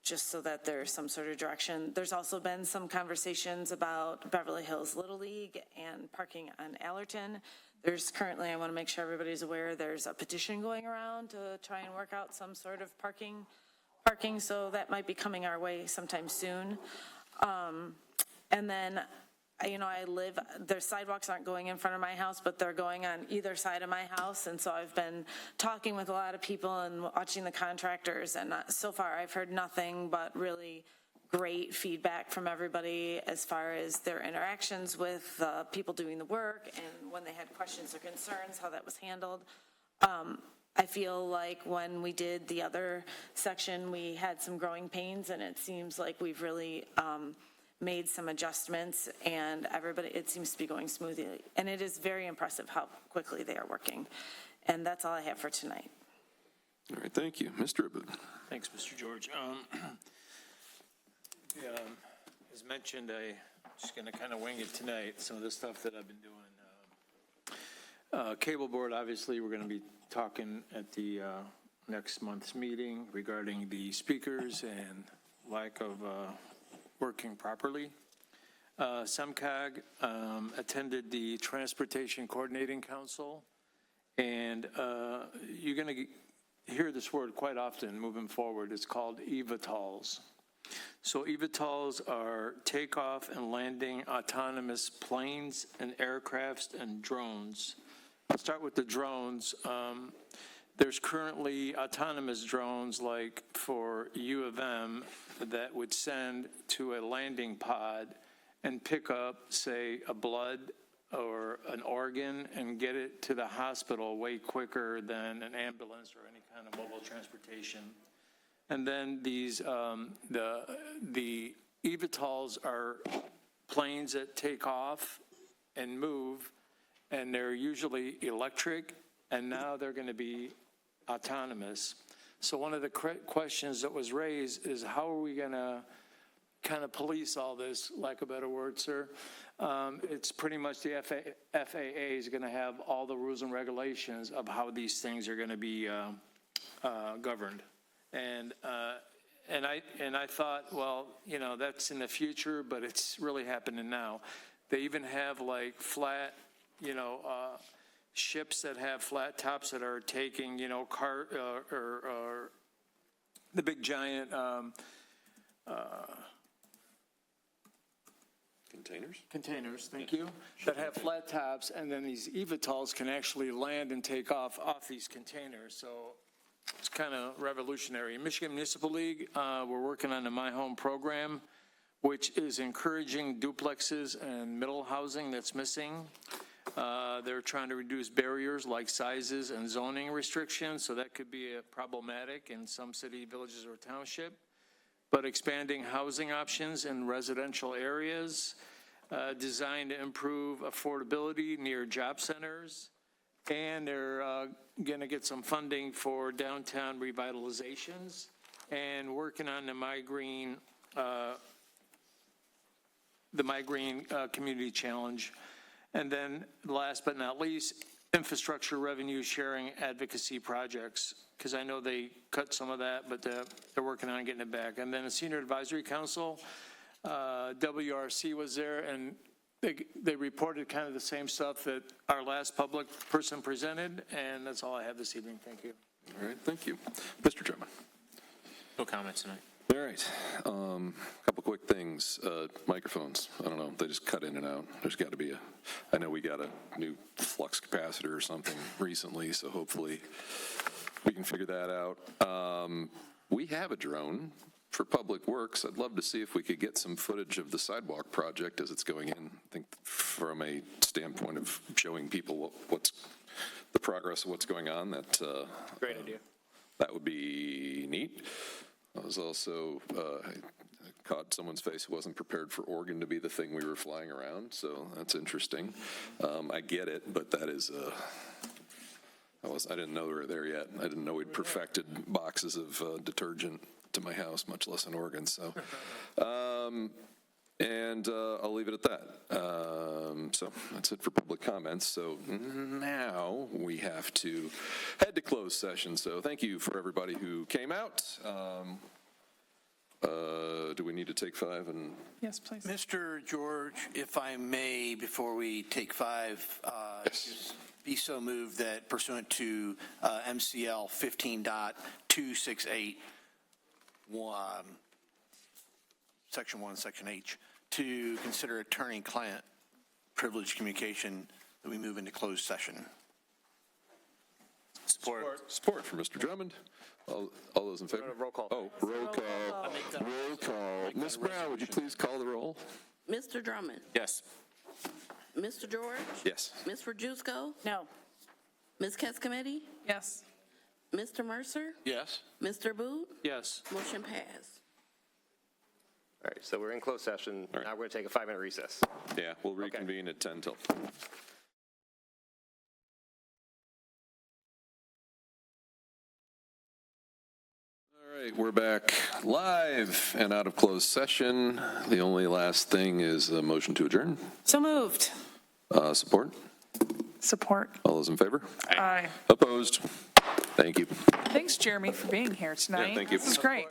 just so that there's some sort of direction. There's also been some conversations about Beverly Hills Little League and parking on Allerton. There's currently, I want to make sure everybody's aware, there's a petition going around to try and work out some sort of parking, so that might be coming our way sometime soon. And then, their sidewalks aren't going in front of my house, but they're going on either side of my house. And so I've been talking with a lot of people and watching the contractors. And so far I've heard nothing but really great feedback from everybody as far as their interactions with people doing the work, and when they had questions or concerns, how that was handled. I feel like when we did the other section, we had some growing pains, and it seems like we've really made some adjustments, and everybody, it seems to be going smoothly. And it is very impressive how quickly they are working. And that's all I have for tonight. All right, thank you. Mr. Abud. Thanks, Mr. George. As mentioned, I'm just going to kind of wing it tonight, some of the stuff that I've been doing. Cable board, obviously, we're going to be talking at the next month's meeting regarding the speakers and lack of working properly. SEMCOG attended the Transportation Coordinating Council, and you're going to hear this word quite often moving forward. It's called eVTOLs. So eVTOLs are takeoff and landing autonomous planes and aircrafts and drones. I'll start with the drones. There's currently autonomous drones like for U of M that would send to a landing pod and pick up, say, a blood or an organ and get it to the hospital way quicker than an ambulance or any kind of mobile transportation. And then these, the eVTOLs are planes that take off and move, and they're usually electric, and now they're going to be autonomous. So one of the questions that was raised is how are we going to kind of police all this, lack of a better word, sir? It's pretty much the FAA is going to have all the rules and regulations of how these things are going to be governed. And I thought, well, you know, that's in the future, but it's really happening now. They even have like flat, you know, ships that have flat tops that are taking, you know, or the big giant containers, thank you, that have flat tops, and then these eVTOLs can actually land and take off these containers. So it's kind of revolutionary. Michigan Municipal League, we're working on the My Home program, which is encouraging duplexes and middle housing that's missing. They're trying to reduce barriers like sizes and zoning restrictions, so that could be problematic in some city, villages, or township. But expanding housing options in residential areas, designed to improve affordability near job centers, and they're going to get some funding for downtown revitalizations, and working on the My Green Community Challenge. And then last but not least, infrastructure revenue sharing advocacy projects, because I know they cut some of that, but they're working on getting it back. And then the Senior Advisory Council, WRC was there, and they reported kind of the same stuff that our last public person presented, and that's all I have this evening. Thank you. All right, thank you. Mr. Drummond. No comments tonight. All right, couple quick things. Microphones, I don't know, they just cut in and out. There's got to be I know we got a new flux capacitor or something recently, so hopefully we can figure that out. We have a drone for Public Works. I'd love to see if we could get some footage of the sidewalk project as it's going in. I think from a standpoint of showing people what's the progress of what's going on, that Great idea. That would be neat. I was also, I caught someone's face who wasn't prepared for Oregon to be the thing we were flying around, so that's interesting. I get it, but that is, I didn't know we were there yet. I didn't know we'd perfected boxes of detergent to my house, much less in Oregon, so. And I'll leave it at that. So that's it for public comments. So now we have to head to closed session. So thank you for everybody who came out. Do we need to take 5? And Yes, please. Mr. George, if I may, before we take 5, just be so moved that pursuant to MCL 15.268, Section 1, Section H, to consider attorney-client privilege communication, that we move into closed session. Support for Mr. Drummond. All those in favor? Roll call. Oh, roll call. Roll call. Ms. Brown, would you please call the roll? Mr. Drummond? Yes. Mr. George? Yes. Ms. Rajewsko? No. Ms. Kescomedy? Yes. Mr. Mercer? Yes? Mr. Booth? Yes. Motion passed. All right, so we're in closed session. Now we're going to take a 5-minute recess. Yeah, we'll reconvene at 10 till. All right, we're back live and out of closed session. The only last thing is a motion to adjourn. So moved. Support? Support. All those in favor? Aye. Opposed? Thank you. Thanks, Jeremy, for being here tonight. thank you. This is great.